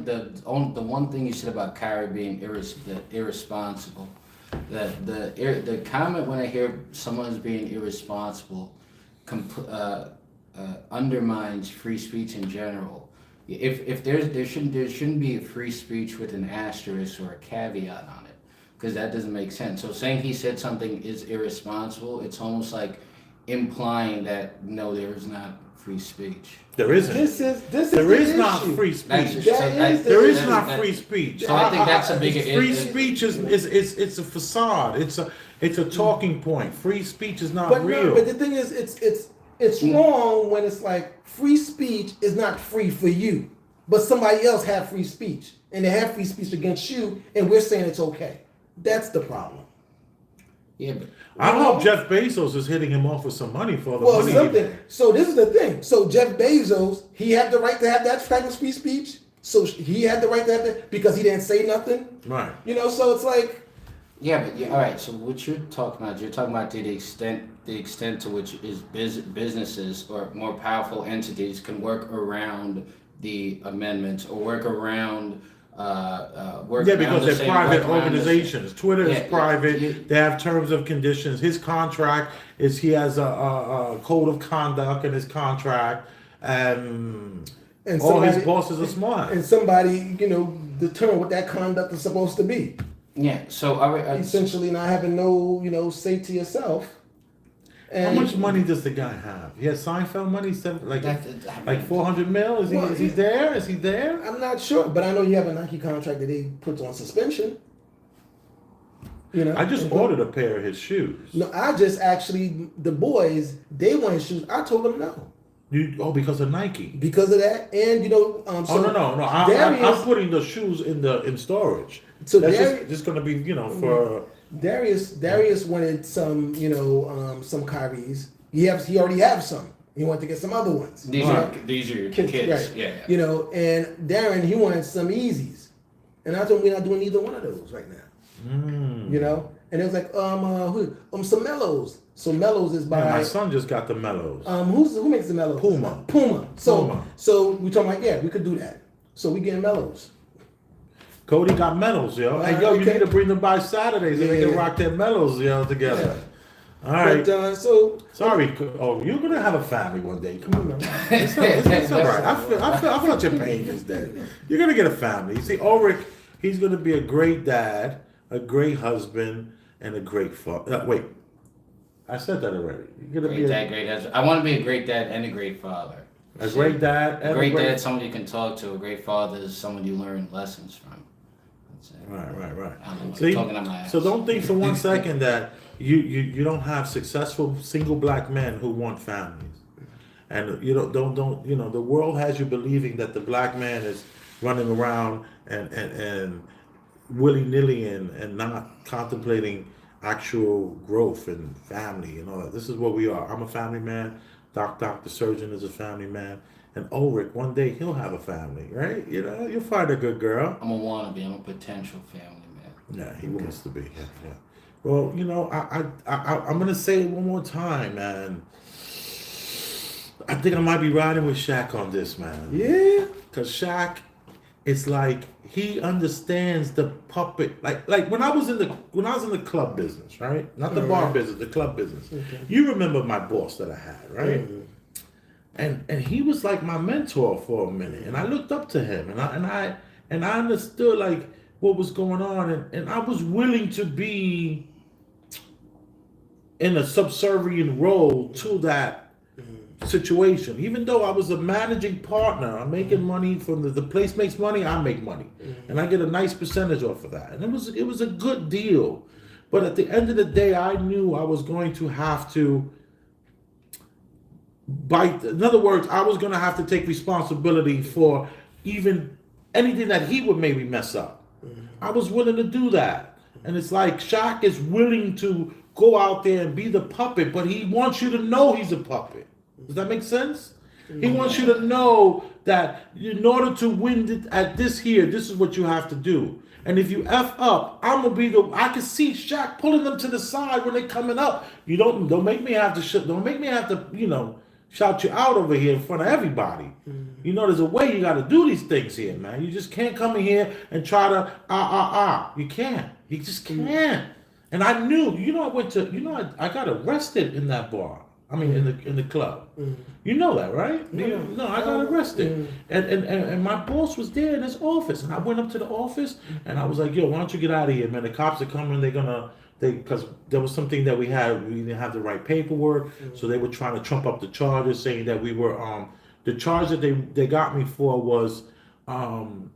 The one thing you said about Kyrie being irresponsible, the comment when I hear someone's being irresponsible undermines free speech in general. If there shouldn't be a free speech with an asterisk or a caveat on it, because that doesn't make sense. So saying he said something is irresponsible, it's almost like implying that no, there is not free speech. There isn't. There is not free speech. There is not free speech. So I think that's a big free speech is it's a facade. It's a talking point. Free speech is not real. No, but the thing is, it's wrong when it's like free speech is not free for you, but somebody else have free speech and they have free speech against you, and we're saying it's okay. That's the problem. Yeah, but I hope Jeff Bezos is hitting him off with some money for the Well, money. something. So this is the thing. So Jeff Bezos, he had the right to have that type of free speech. So he had the right to have that because he didn't say nothing. Right. You know. So it's like. Yeah, but all right. So what you're talking about the extent to which is businesses or more powerful entities can work around the amendments or work around. Because they're private organizations. Twitter is private. They have terms of conditions. His contract is he has a code of conduct in his contract, and all his bosses are smart. And somebody, determine what that conduct is supposed to be. Yeah. So essentially, not having no, say to yourself. And how much money does the guy have? He has Seinfeld money, like 400 mil. Is he there? Is he there? I'm not sure, but I know you have a Nike contract that he puts on suspension. I just ordered a pair of his shoes. No, I just actually the boys they want his shoes. I told them no. Because of Nike. Because of that, and no. I'm putting the shoes in storage. So that's just going to be for. Darius wanted some, some Kyries. He already have some. He wanted to get some other ones. These are your kids. Right. Yeah. And Darren, he wanted some Yeezys. And I told him we're not doing either one of those right now. You know, and it was like some mellows. So mellows is by my son just got the mellows. Who makes the mellows? Puma. So we talking like we could do that. So we getting mellows. Cody got mellows, yo. Hey, yo, you need to bring them by Saturdays and they can rock their mellows, yo, together. All right. But, sorry. Oh, you're gonna have a family one day. Come on, man. It's all right. I felt your pain this day. You're gonna get a family. You see, Ulrich, he's gonna be a great dad, a great husband, and a great father. Wait, I said that already. You're gonna great dad, great husband. I want to be a great dad and a great father. A great dad. And a great dad, someone you can talk to. A great father is someone you learn lessons from. Right. See, so don't think for one second that you don't have successful single black men who want families, and you don't you know the world has you believing that the black man is running around and willy-nilly and not contemplating actual growth and family and all that. This is what we are. I'm a family man. Doc the surgeon is a family man. And Ulrich, one day he'll have a family, right? You know, you'll find a good girl. I'm a wannabe. I'm a potential family man. Yeah, he wants to be. Yeah. Well, you know, I'm gonna say it one more time, man. I think I might be riding with Shaq on this, man. Yeah. Cause Shaq, it's like he understands the puppet. Like when I was in the club business, right? Not the bar business, the club business. Okay. You remember my boss that I had, right? Mm-hmm. And he was like my mentor for a minute, and I looked up to him, and I understood like what was going on, and I was willing to be in a subservient role to that situation, even though I was a managing partner. I'm making money from the place makes money, I make money, and I get a nice percentage off of that, and it was a good deal. But at the end of the day, I knew I was going to have to. In other words, I was going to have to take responsibility for even anything that he would maybe mess up. Mm-hmm. I was willing to do that. And it's like Shaq is willing to go out there and be the puppet, but he wants you to know he's a puppet. Does that make sense? Mm-hmm. He wants you to know that in order to win at this is what you have to do. And if you F up, I'm gonna be I can see Shaq pulling them to the side when they're coming up. You don't make me have to don't make me have to, shout you out over here in front of everybody. Mm-hmm. You know, there's a way you got to do these things here, man. You just can't come in here and try to, You can't. You just can't. Mm-hmm. And I knew, I got arrested in that bar. I mean, in the club. Mm-hmm. You know that, right? Mm-hmm. No, I got arrested. Mm-hmm. And my boss was there in his office. And I went up to the office and I was like, yo, why don't you get out of here, man? The cops are coming. Because there was something that we didn't have the right paperwork, so they were trying to trump up the charges, saying that we were the charge that they got me for was not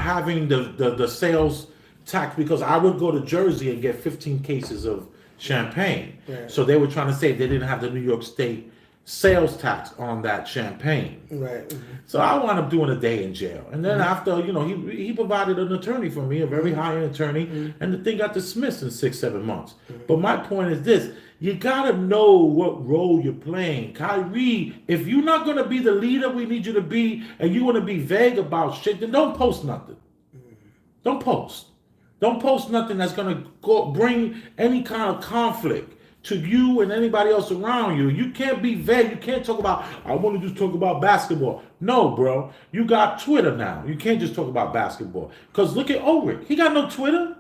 having the sales tax, because I would go to Jersey and get 15 cases of champagne. Right. So they were trying to say they didn't have the New York State sales tax on that champagne. Right. Mm-hmm. So I wound up doing a day in jail. And then after, he provided an attorney for me, a very high-end attorney, and the thing got dismissed in 6-7 months. But my point is this, you gotta know what role you're playing. Kyrie, if you're not gonna be the leader we need you to be, and you wanna be vague about shit, then don't post nothing. Don't post. Don't post nothing that's gonna bring any kind of conflict to you and anybody else around you. You can't be vague. You can't talk about, I want to just talk about basketball. No, bro. You got Twitter now. You can't just talk about basketball. Because look at Ulrich. He got no Twitter.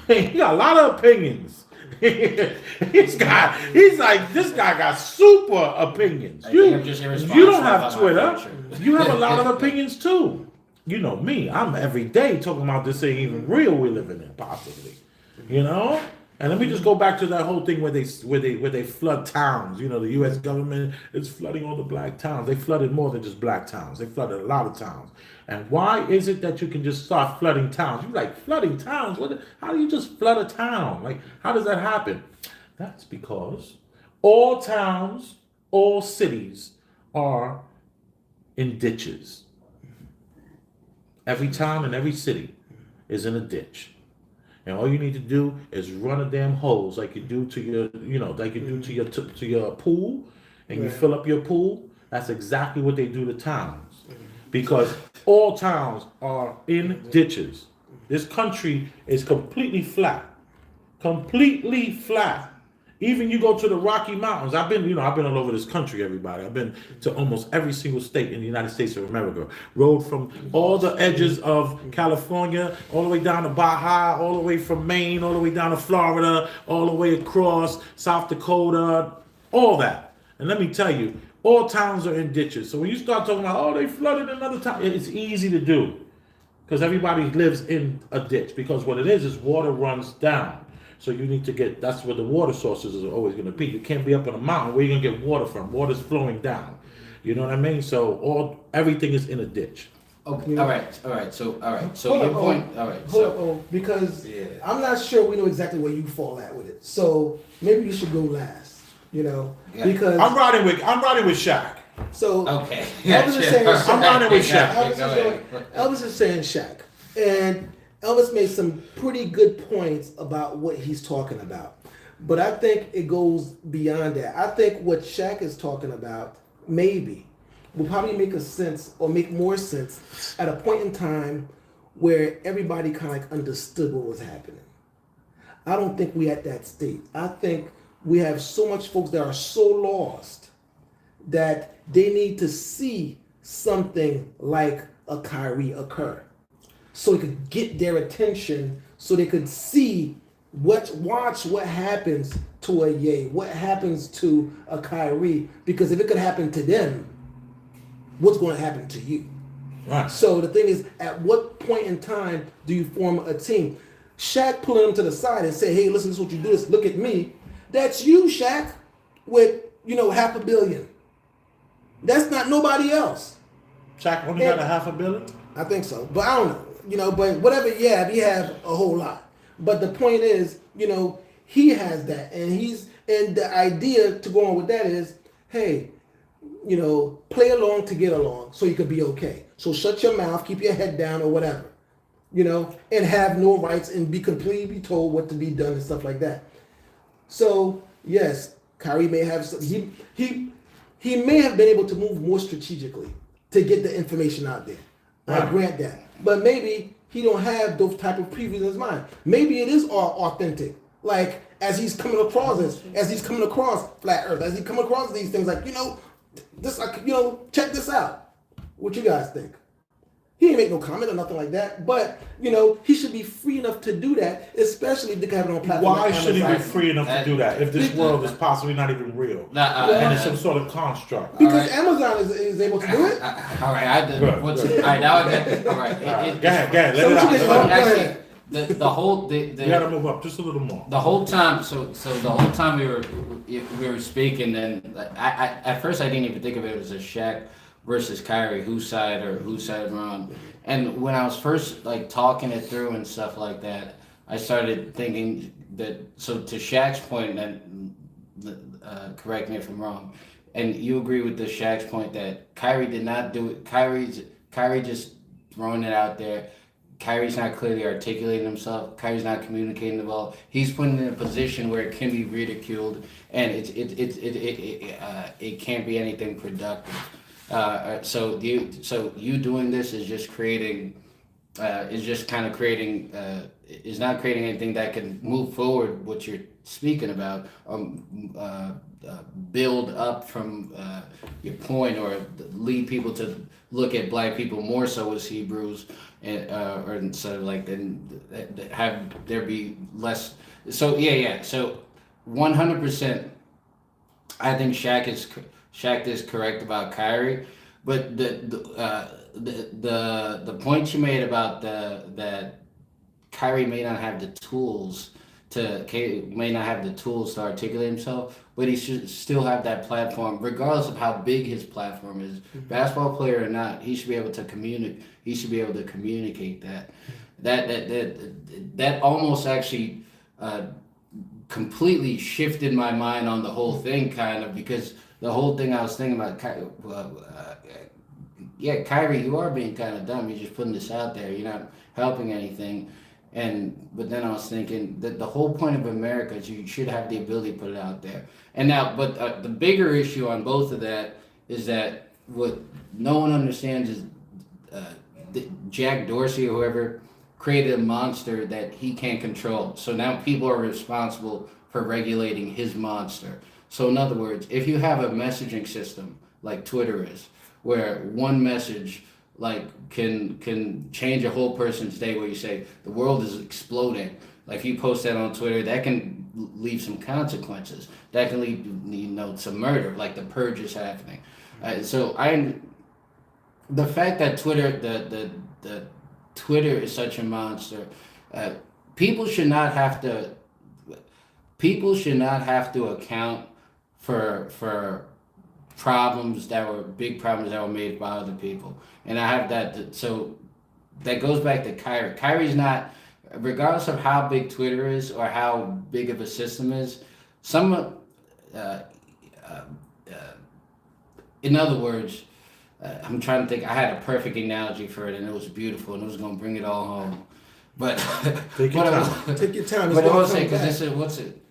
He got a lot of opinions. This guy got super opinions. You don't have Twitter. You have a lot of opinions too. You know me. I'm every day talking about this ain't even real we're living in, possibly. And let me just go back to that whole thing where they flood towns. The U.S. government is flooding all the black towns. They flooded more than just black towns. They flooded a lot of towns. And why is it that you can just start flooding towns? You're like, flooding towns? How do you just flood a town? Like, how does that happen? That's because all towns, all cities are in ditches. Every town and every city is in a ditch. And all you need to do is run a damn hose like you do to your, to your pool, and you fill up your pool. That's exactly what they do to towns, because all towns are in ditches. This country is completely flat. Completely flat. Even you go to the Rocky Mountains. I've been all over this country, everybody. I've been to almost every single state in the United States of America. Rode from all the edges of California, all the way down to Baja, all the way from Maine, all the way down to Florida, all the way across South Dakota, all that. And let me tell you, all towns are in ditches. So when you start talking about, oh, they flooded another town, it's easy to do. Because everybody lives in a ditch. Because what it is water runs down. So you need to that's where the water sources are always going to be. You can't be up on a mountain. Where are you going to get water from? Water's flowing down. You know what I mean? So everything is in a ditch. Okay. All right. So your point. All right. So because I'm not sure we know exactly where you fall at with it. So maybe you should go last. Because I'm riding with Shaq. So okay. Elvis is saying I'm riding with Shaq. Elvis is saying Shaq, and Elvis made some pretty good points about what he's talking about. But I think it goes beyond that. I think what Shaq is talking about maybe will probably make more sense at a point in time where everybody kind of like understood what was happening. I don't think we at that state. I think we have so much folks that are so lost that they need to see something like a Kyrie occur, so it could get their attention, so they could see watch what happens to a Ye, what happens to a Kyrie, because if it could happen to them, what's going to happen to you? Right. So the thing is, at what point in time do you form a team? Shaq pulling them to the side and say, hey, listen, this is what you do, this, look at me. That's you, Shaq, with, $500 million. That's not nobody else. Shaq only got $500 million? I think so, but I don't know. But whatever you have a whole lot. But the point is, he has that, and the idea to go on with that is, hey, play along to get along, so you could be okay. So shut your mouth, keep your head down, or whatever, and have no rights and be completely told what to be done and stuff like that. So yes, Kyrie may have he may have been able to move more strategically to get the information out there. I grant that. But maybe he don't have those type of previews in his mind. Maybe it is all authentic. Like as he's coming across this, as he's coming across flat earth, as he come across these things like, this, check this out. What you guys think? He didn't make no comment or nothing like that, but he should be free enough to do that, especially if they have it on platform. Why should he be free enough to do that if this world is possibly not even real and it's some sort of construct? Because Amazon is able to do it. All right, now I get it. All right. Go ahead. Let it out. Actually, the whole you gotta move up just a little more. The whole time, so the whole time we were speaking, and I at first I didn't even think of it as a Shaq versus Kyrie, whose side wrong. And when I was first talking it through and stuff like that, I started thinking that, so to Shaq's point, and correct me if I'm wrong, and you agree with the Shaq's point that Kyrie did not do it. Kyrie just throwing it out there. Kyrie's not clearly articulating himself. Kyrie's not communicating the ball. He's put in a position where it can be ridiculed, and it can't be anything productive. So you doing this is just creating, is not creating anything that can move forward what you're speaking about, build up from your point, or lead people to look at black people more so as Hebrews, and or instead of have there be less. So so 100%, I think Shaq is correct about Kyrie, but the point you made about that Kyrie may not have the tools to articulate himself, but he should still have that platform, regardless of how big his platform is. Mm-hmm. Basketball player or not, he should be able to communicate. He should be able to communicate that. That almost actually completely shifted my mind on the whole thing, kind of, because the whole thing I was thinking about, Kyrie, you are being kind of dumb. You're just putting this out there. You're not helping anything. But then I was thinking that the whole point of America is you should have the ability to put it out there. And now, but the bigger issue on both of that is that what no one understands is Jack Dorsey or whoever created a monster that he can't control. So now people are responsible for regulating his monster. So in other words, if you have a messaging system like Twitter is, where one message like can change a whole person's day, where you say the world is exploding, like if you post that on Twitter, that can leave some consequences. That can lead to some murder, like the purge is happening. The fact that the Twitter is such a monster, people should not have to account for big problems that were made by other people. And I have that. So that goes back to Kyrie. Kyrie's not, regardless of how big Twitter is or how big of a system is, in other words, I'm trying to think. I had a perfect analogy for it, and it was beautiful, and it was going to bring it all home. But take your time. But I will say, because this is what's it.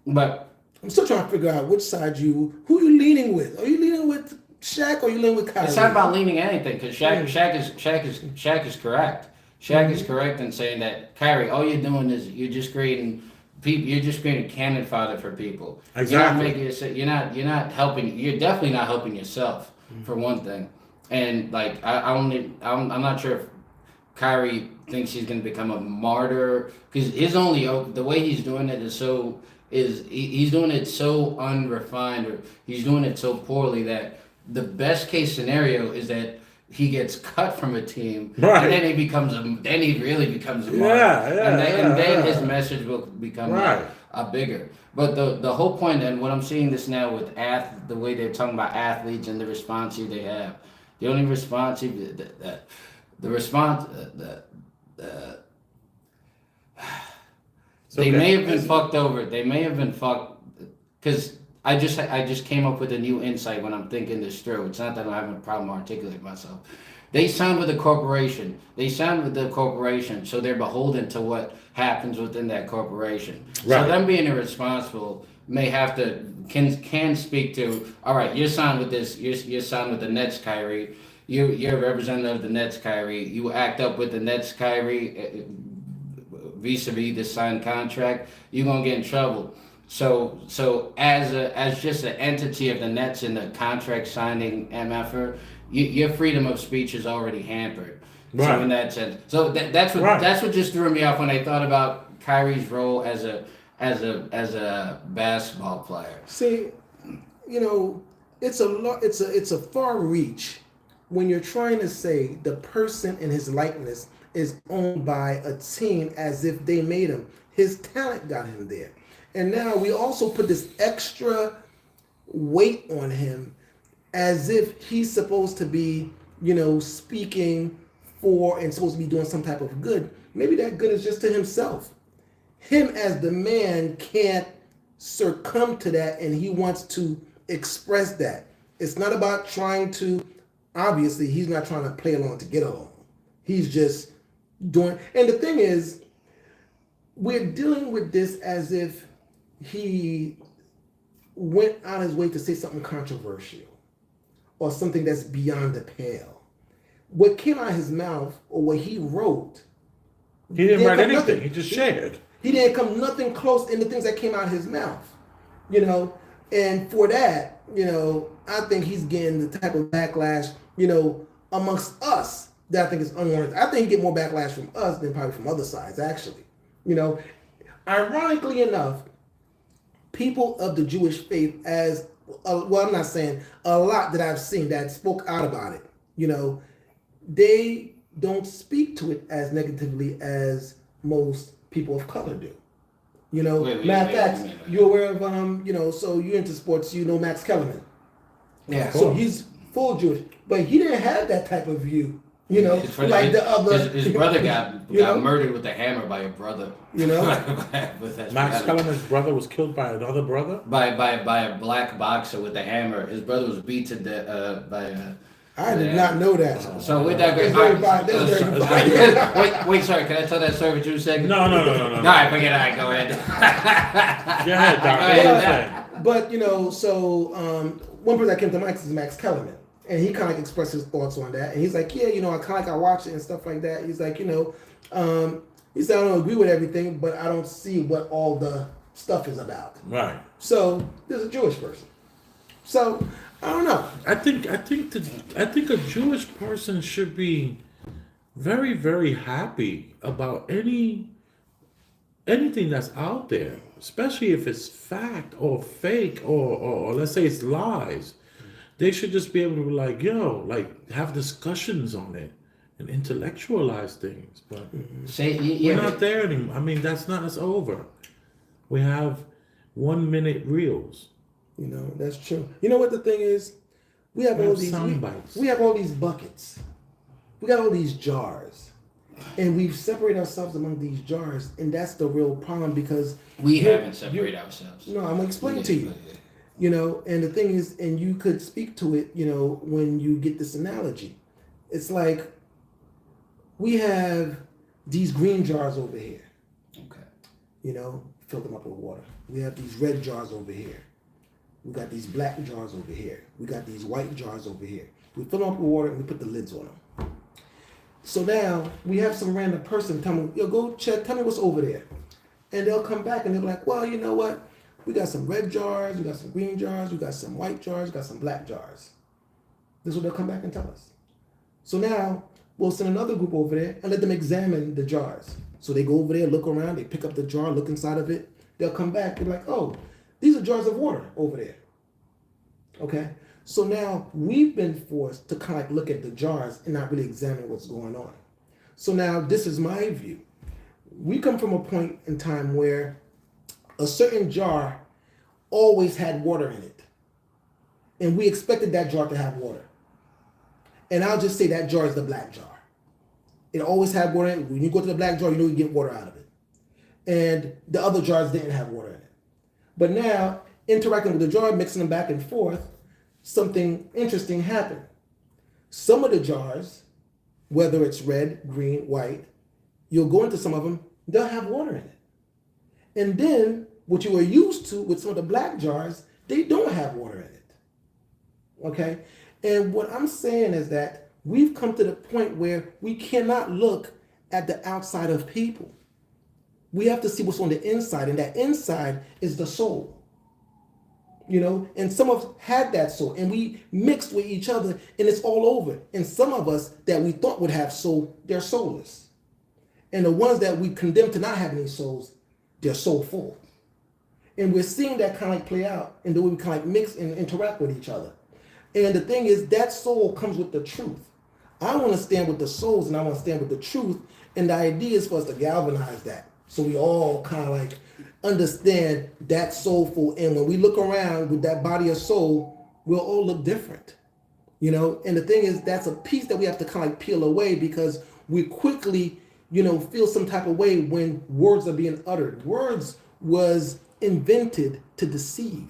But I'm still trying to figure out which side who you leaning with. Are you leaning with Shaq or are you leaning with Kyrie? It's not about leaning anything, because Shaq is correct. Shaq is correct in saying that, Kyrie, all you're doing is you're just creating cannon fodder for people. Exactly. You're not helping. You're definitely not helping yourself, for one thing. And like I'm not sure if Kyrie thinks he's going to become a martyr, because the way he's doing it he's doing it so unrefined, or he's doing it so poorly, that the best case scenario is that he gets cut from a team, right, and then he really becomes a martyr. And then his message will become bigger. But the whole point, and what I'm seeing this now with the way they're talking about athletes and the response they have, the only response they may have been fucked over. They may have been fucked, because I just came up with a new insight when I'm thinking this through. It's not that I'm having a problem articulating myself. They signed with a corporation. So they're beholden to what happens within that corporation. Right. So them being irresponsible may have to can speak to, all right, you're signed with this. You're signed with the Nets, Kyrie. You're a representative of the Nets, Kyrie. You act up with the Nets, Kyrie, vis-a-vis the signed contract. You're gonna get in trouble. So as just an entity of the Nets in the contract signing MFR, your freedom of speech is already hampered. Right. So in that sense, that's what just threw me off when I thought about Kyrie's role as a basketball player. See, it's a far reach when you're trying to say the person in his likeness is owned by a team as if they made him. His talent got him there. And now we also put this extra weight on him as if he's supposed to be, speaking for and supposed to be doing some type of good. Maybe that good is just to himself. Him as the man can't succumb to that, and he wants to express that. It's not about obviously he's not trying to play along to get along. He's just doing, and the thing is, we're dealing with this as if he went out his way to say something controversial or something that's beyond the pale. What came out of his mouth or what he wrote, he didn't write anything. He just shared. He didn't come nothing close in the things that came out of his mouth, and for that, I think he's getting the type of backlash, amongst us that I think is unwarranted. I think he get more backlash from us than probably from other sides, actually. Ironically enough, people of the Jewish faith, I'm not saying a lot that I've seen that spoke out about it, they don't speak to it as negatively as most people of color do. Matter of fact, you're aware of, so you're into sports, Max Kellerman. Yeah. So he's full Jewish, but he didn't have that type of view. The other. His brother got murdered with a hammer by a brother. Max Kellerman's brother was killed by another brother? By a black boxer with a hammer. His brother was beat to death by a... I did not know that. So with that, wait, sorry. Can I tell that story for 2 seconds? No. All right, forget it. Go ahead. Go ahead, Doc. But one person that came to mind is Max Kellerman, and he kind of expressed his thoughts on that. And he's like, I watched it and stuff like that. He's like, He said, I don't agree with everything, but I don't see what all the stuff is about. Right. So there's a Jewish person. So I don't know. I think a Jewish person should be very, very happy about anything that's out there, especially if it's fact or fake or let's say it's lies. They should just be able to be like, yo, like have discussions on it and intellectualize things. But we're not there anymore. I mean, that's over. We have 1 minute reels. You know, that's true. You know what the thing is? We have all these sound bites. We have all these buckets. We got all these jars. And we've separated ourselves among these jars, and that's the real problem because we haven't separated ourselves. No, I'm gonna explain it to you. You know, and the thing is, and you could speak to it, you know, when you get this analogy. It's like we have these green jars over here. Okay. You know, fill them up with water. We have these red jars over here. We got these black jars over here. We got these white jars over here. We fill them up with water and we put the lids on them. So now we have some random person tell me, yo, go check, tell me what's over there. And they'll come back and they'll be like, well, you know what? We got some red jars, we got some green jars, we got some white jars, we got some black jars. This is what they'll come back and tell us. So now we'll send another group over there and let them examine the jars. So they go over there, look around, they pick up the jar, look inside of it. They'll come back and be like, oh, these are jars of water over there. Okay? So now we've been forced to kind of like look at the jars and not really examine what's going on. So now this is my view. We come from a point in time where a certain jar always had water in it. And we expected that jar to have water. And I'll just say that jar is the black jar. It always had water in it. When you go to the black jar, you know you get water out of it. And the other jars didn't have water in it. But now, interacting with the jar, mixing them back and forth, something interesting happened. Some of the jars, whether it's red, green, white, you'll go into some of them, they'll have water in it. And then, what you were used to with some of the black jars, they don't have water in it. Okay? And what I'm saying is that we've come to the point where we cannot look at the outside of people. We have to see what's on the inside, and that inside is the soul. You know, and some of us had that soul, and we mixed with each other, and it's all over. And some of us that we thought would have soul, they're soulless. And the ones that we condemned to not have any souls, they're soulful. And we're seeing that kind of like play out in the way we kind of like mix and interact with each other. And the thing is, that soul comes with the truth. I want to stand with the souls, and I want to stand with the truth. And the idea is for us to galvanize that. So we all kind of like understand that soulful. And when we look around with that body of soul, we'll all look different. You know, and the thing is, that's a piece that we have to kind of like peel away because we quickly, you know, feel some type of way when words are being uttered. Words was invented to deceive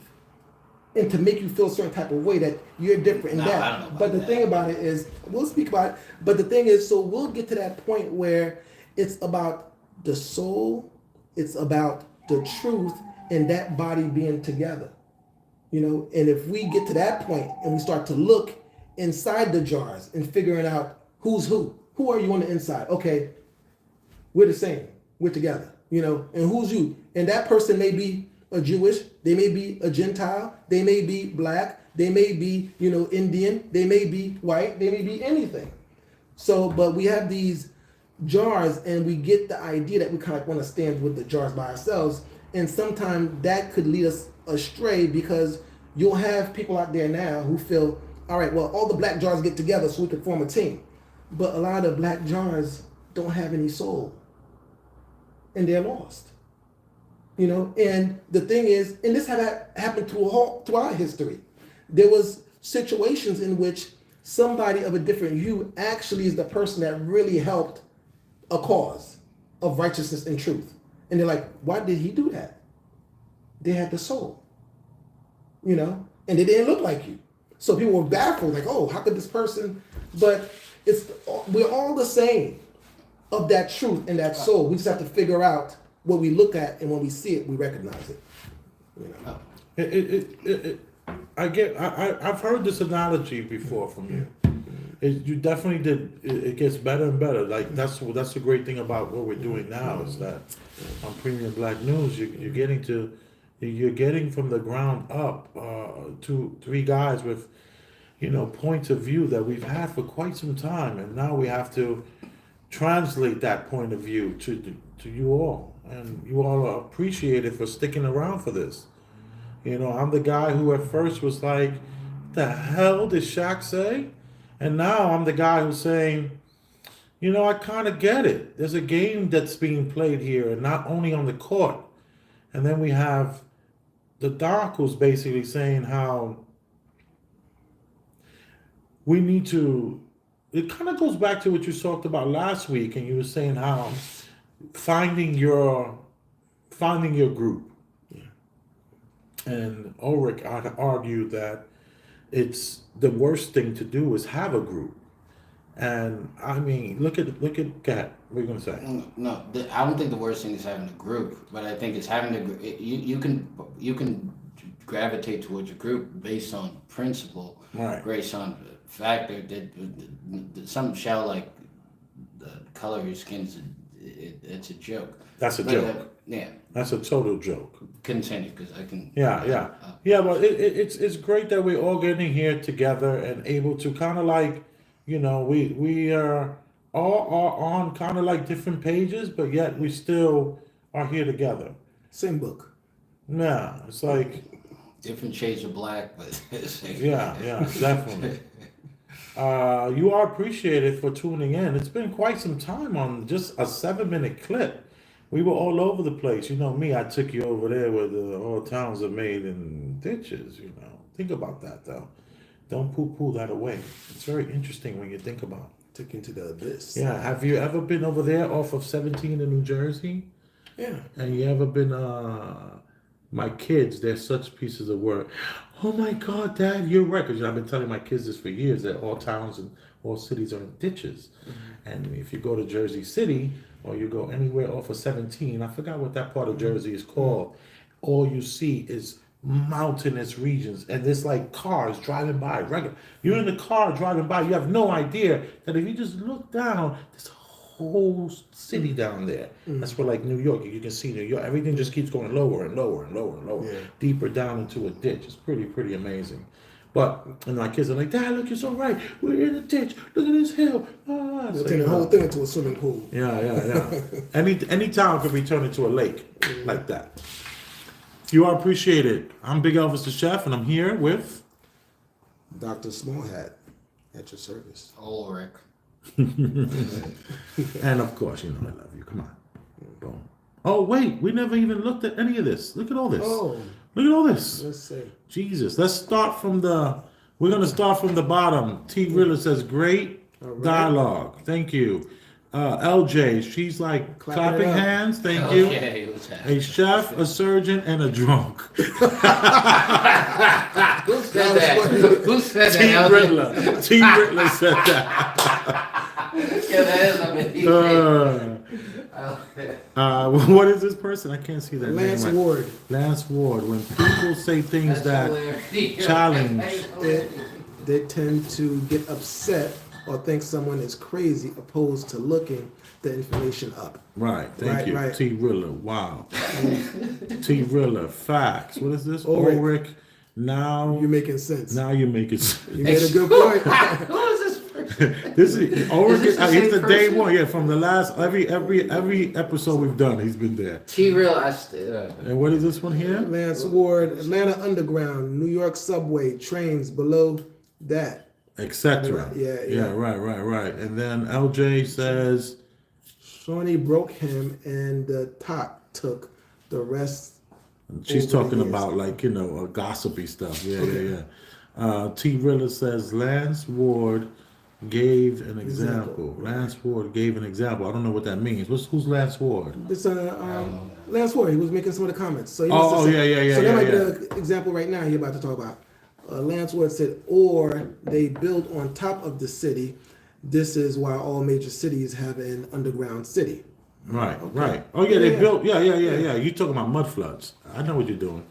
and to make you feel a certain type of way that you're different in that. I don't know but the thing about it is, we'll speak about it, but the thing is, so we'll get to that point where it's about the soul, it's about the truth, and that body being together. You know, and if we get to that point and we start to look inside the jars and figuring out who's who are you on the inside? Okay, we're the same, we're together, you know, and who's you? And that person may be a Jewish, they may be a Gentile, they may be black, they may be, you know, Indian, they may be white, they may be anything. So, but we have these jars and we get the idea that we kind of want to stand with the jars by ourselves. And sometimes that could lead us astray because you'll have people out there now who feel, all right, well, all the black jars get together so we can form a team. But a lot of black jars don't have any soul. And they're lost. You know, and the thing is, and this had happened throughout history. There was situations in which somebody of a different hue actually is the person that really helped a cause of righteousness and truth. And they're like, why did he do that? They had the soul, you know, and they didn't look like you. So people were baffled, like, oh, how could this person? But we're all the same of that truth and that soul. We just have to figure out what we look at, and when we see it, we recognize it. You know? I've heard this analogy before from you. you definitely did. It gets better and better. Like that's the great thing about what we're doing now is that on Premium Black News, you're getting from the ground up 2-3 guys with points of view that we've had for quite some time, and now we have to translate that point of view to you all, and you all are appreciated for sticking around for this. I'm the guy who at first was like, "The hell did Shaq say?" And now I'm the guy who's saying, I kind of get it. There's a game that's being played here, and not only on the court. And then we have the doc who's basically saying how we need to. It kind of goes back to what you talked about last week, and you were saying how finding your group. And Ulrich argued that it's the worst thing to do is have a group. And I mean, look at Kat. What are you gonna say? No, I don't think the worst thing is having a group, but I think it's having you can gravitate towards your group based on principle, Right. based on factor that some shall like the color of your skin it's a joke. That's a joke. Yeah. That's a total joke. Continue, because I can. Yeah. But it's great that we're all getting here together and able to kind of like, we are all on kind of like different pages, but yet we still are here together. Same book. Yeah, it's like Different shades of black, but yeah, definitely. You are appreciated for tuning in. It's been quite some time on just a 7-minute clip. We were all over the place. You know me, I took you over there where all towns are made in ditches, Think about that, though. Don't poo-poo that away. It's very interesting when you think about it. Took into the abyss. Yeah, have you ever been over there off of 17 in New Jersey? Yeah. And you ever been, my kids, they're such pieces of work. Oh my God, Dad, you're right. Because I've been telling my kids this for years, that all towns and all cities are in ditches. Mm-hmm. And if you go to Jersey City, or you go anywhere off of 17, I forgot what that part of Jersey is called, all you see is mountainous regions, and there's like cars driving by. You're in the car driving by, you have no idea that if you just look down, there's a whole city down there. That's where like New York, you can see New York, everything just keeps going lower and lower and lower and lower, deeper down into a ditch. It's pretty amazing. And my kids are like, "Dad, look, you're so right. We're in a ditch. Look at this hill." We'll turn the whole thing into a swimming pool. Yeah. Any town could be turned into a lake like that. You are appreciated. I'm Big Elvis the Chef, and I'm here with Dr. Smallhat at your service. Ulrich. and of course, I love you. Come on. Boom. Oh, wait, we never even looked at any of this. Look at all this. Oh. Look at all this. Let's see. Jesus. We're going to start from the bottom. T. Rilla says, great dialogue. Thank you. LJ, she's like clapping hands. Thank you. A chef, a surgeon, and a drunk. Who said that? Who said that? T. Riddler. T. Riddler said that. Yeah, that is amazing. What is this person? I can't see that Lance name. Ward. Lance Ward. When people say things that challenge, they tend to get upset or think someone is crazy, opposed to looking the information up. Right. Thank you. Right. T. Rilla. Wow. T. Rilla. Facts. What is this? Ulrich. Now You're making sense. Now you're making sense. You made a good point. Who is this person? This is Ulrich. Is this the He's same the day person? one. Yeah, from the last every episode we've done, he's been there. T-Real. And what is this one here? Lance Ward, Atlanta Underground, New York subway, trains below that. Etc. Yeah. Right. And then LJ says, Shawnee broke him and the top took the rest. she's over talking the years. about gossipy stuff. Yeah. T. Rilla says Lance Ward gave an example. Lance Ward gave an example. I don't know what that means. Who's Lance Ward? It's Lance Ward. He was making some of the comments. So he Yeah. So that might be the example right now you're about to talk about. Lance Ward said, or they build on top of the city. This is why all major cities have an underground city. Right. Oh yeah, they built. Yeah. You talking about mud floods? I know what you're doing.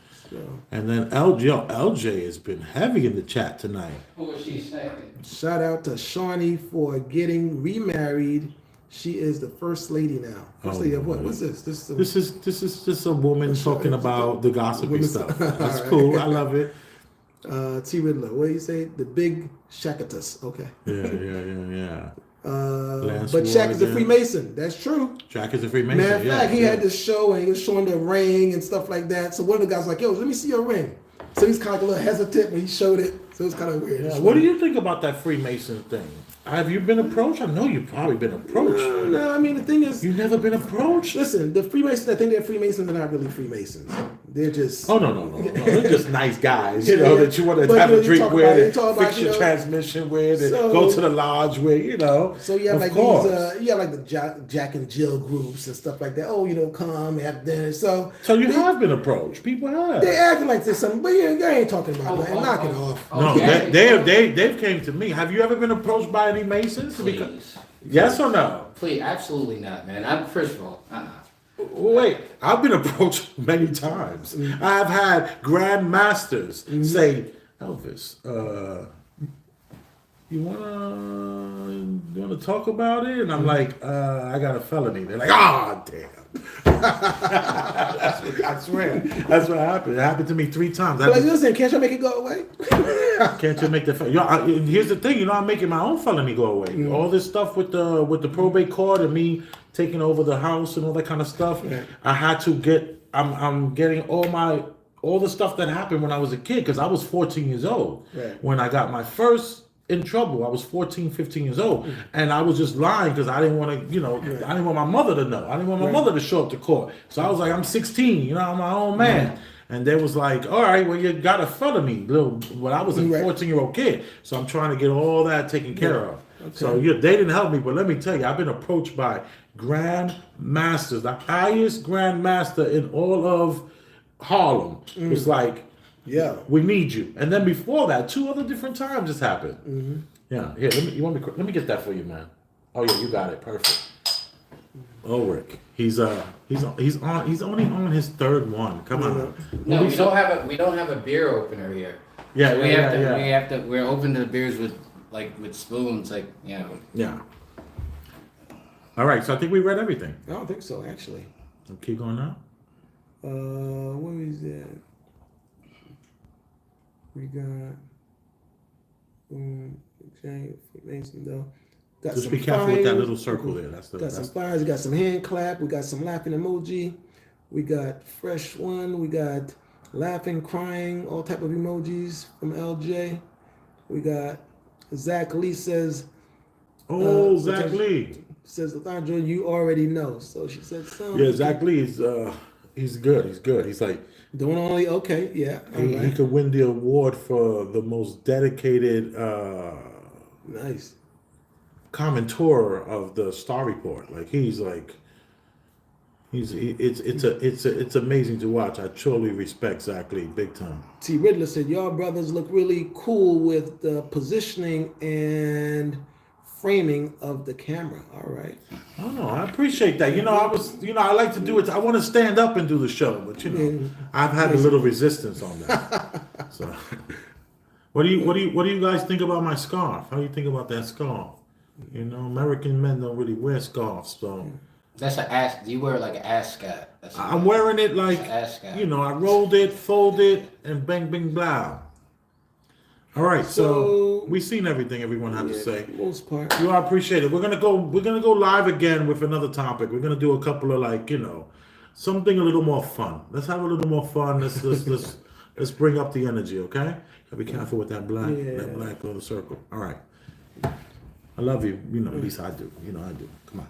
And then LJ has been heavy in the chat tonight. What was she saying? Shout out to Shawnee for getting remarried. She is the first lady now. First lady of what? What's this? This is just a woman talking about the gossipy Women's- stuff. That's Alright. cool. I love it. T. Riddler. What do you say? The big Shakatus. Okay. Yeah. Lance But Shaq is a Warren, Freemason. That's true. Jack is a Freemason. Matter of fact, he yeah. had this show and he was showing the ring and stuff like that. So one of the guys was like, yo, let me see your ring. So he's kind of like a little hesitant when he showed it. So it's kind of weird. Yeah. What do you think about that Freemason thing? Have you been approached? I know you've probably been approached. No, I mean, the thing is, You've never been approached? listen, the Freemasons, I think they're Freemasons, are not really Freemasons. They're just. Oh, no. They're just nice guys, that you want to But, have you know, a you drink talk with about it, and you talk about, fix you your know, transmission with and so- go to the lodge with, So you have Of like course. these, you have like the Jack and Jill groups and stuff like that. Oh, come have dinner. So you have been approached. People have. they acting like there's something, but yeah, they ain't talking about that. Knock it off. No, Okay. they've came to me. Have you ever been approached by any Masons? Please. Yes or no? Please, absolutely not, man. I'm first of all, Wait, I've been approached many times. I've had Grand Masters say, Elvis, you wanna talk about it? And I'm like, I got a felony. They're like, damn. I swear, that's what happened. It happened to me 3 times. But like, listen, can't you make it go away? Can't you make the here's the thing, I'm making my own felony go away. All this stuff with the probate court and me taking over the house and all that kind of stuff. Yeah. I had to get I'm getting all the stuff that happened when I was a kid, because I was 14 years old. Right. When I got my first in trouble, I was 14, 15 years old. And I was just lying because I didn't want to, I didn't want my mother to know. I didn't want my mother to show up to court. So I was like, I'm 16, I'm my own man. And they was like, all right, well, you got a felony, but I was a 14-year-old kid. So I'm trying to get all that taken care of. Okay. So they didn't help me, but let me tell you, I've been approached by Grand Masters, the highest Grand Master in all of Harlem. It was like, Yeah. we need you. And then before that, 2 other different times this happened. Yeah, here, let me get that for you, man. Oh yeah, you got it, perfect. Ulrich, he's only on his 3rd one. Come on. no, we don't have a beer opener here. Yeah, So yeah. we're open to the beers with spoons, Yeah. All right, so I think we read everything. I don't think so, actually. Keep going now. What is that? We got Freemason though. Got Just some be careful with that fires. little circle there. Got some fires. We got some hand clap. We got some laughing emoji. We got fresh one. We got laughing, crying, all type of emojis from LJ. We got Zach Lee says. Zach Lee. Says, Alejandro, you already know. So she said something. Yeah, Zach Lee is he's good. He's good. He's like Doing only okay. Yeah. he could win the award for the most dedicated Nice. commentator of the Star Report. Like it's amazing to watch. I truly respect Zach Lee big time. T. Riddler said, y'all brothers look really cool with the positioning and framing of the camera. All right. I don't know. I appreciate that. I like to do it. I want to stand up and do the show, but I've had a little resistance on that. So, what do you guys think about my scarf? How do you think about that scarf? American men don't really wear scarves, so. That's an ass. You wear like an ascot. I'm wearing it like, ascot. I rolled it, folded, and bang, bang, blah. All right, so we've seen everything everyone had to say. For the most part. I appreciate it. We're gonna go live again with another topic. We're gonna do a couple of something a little more fun. Let's have a little more fun. Let's bring up the energy, okay? Be careful with that black little circle. All right. I love you. At least I do. I do. Come on.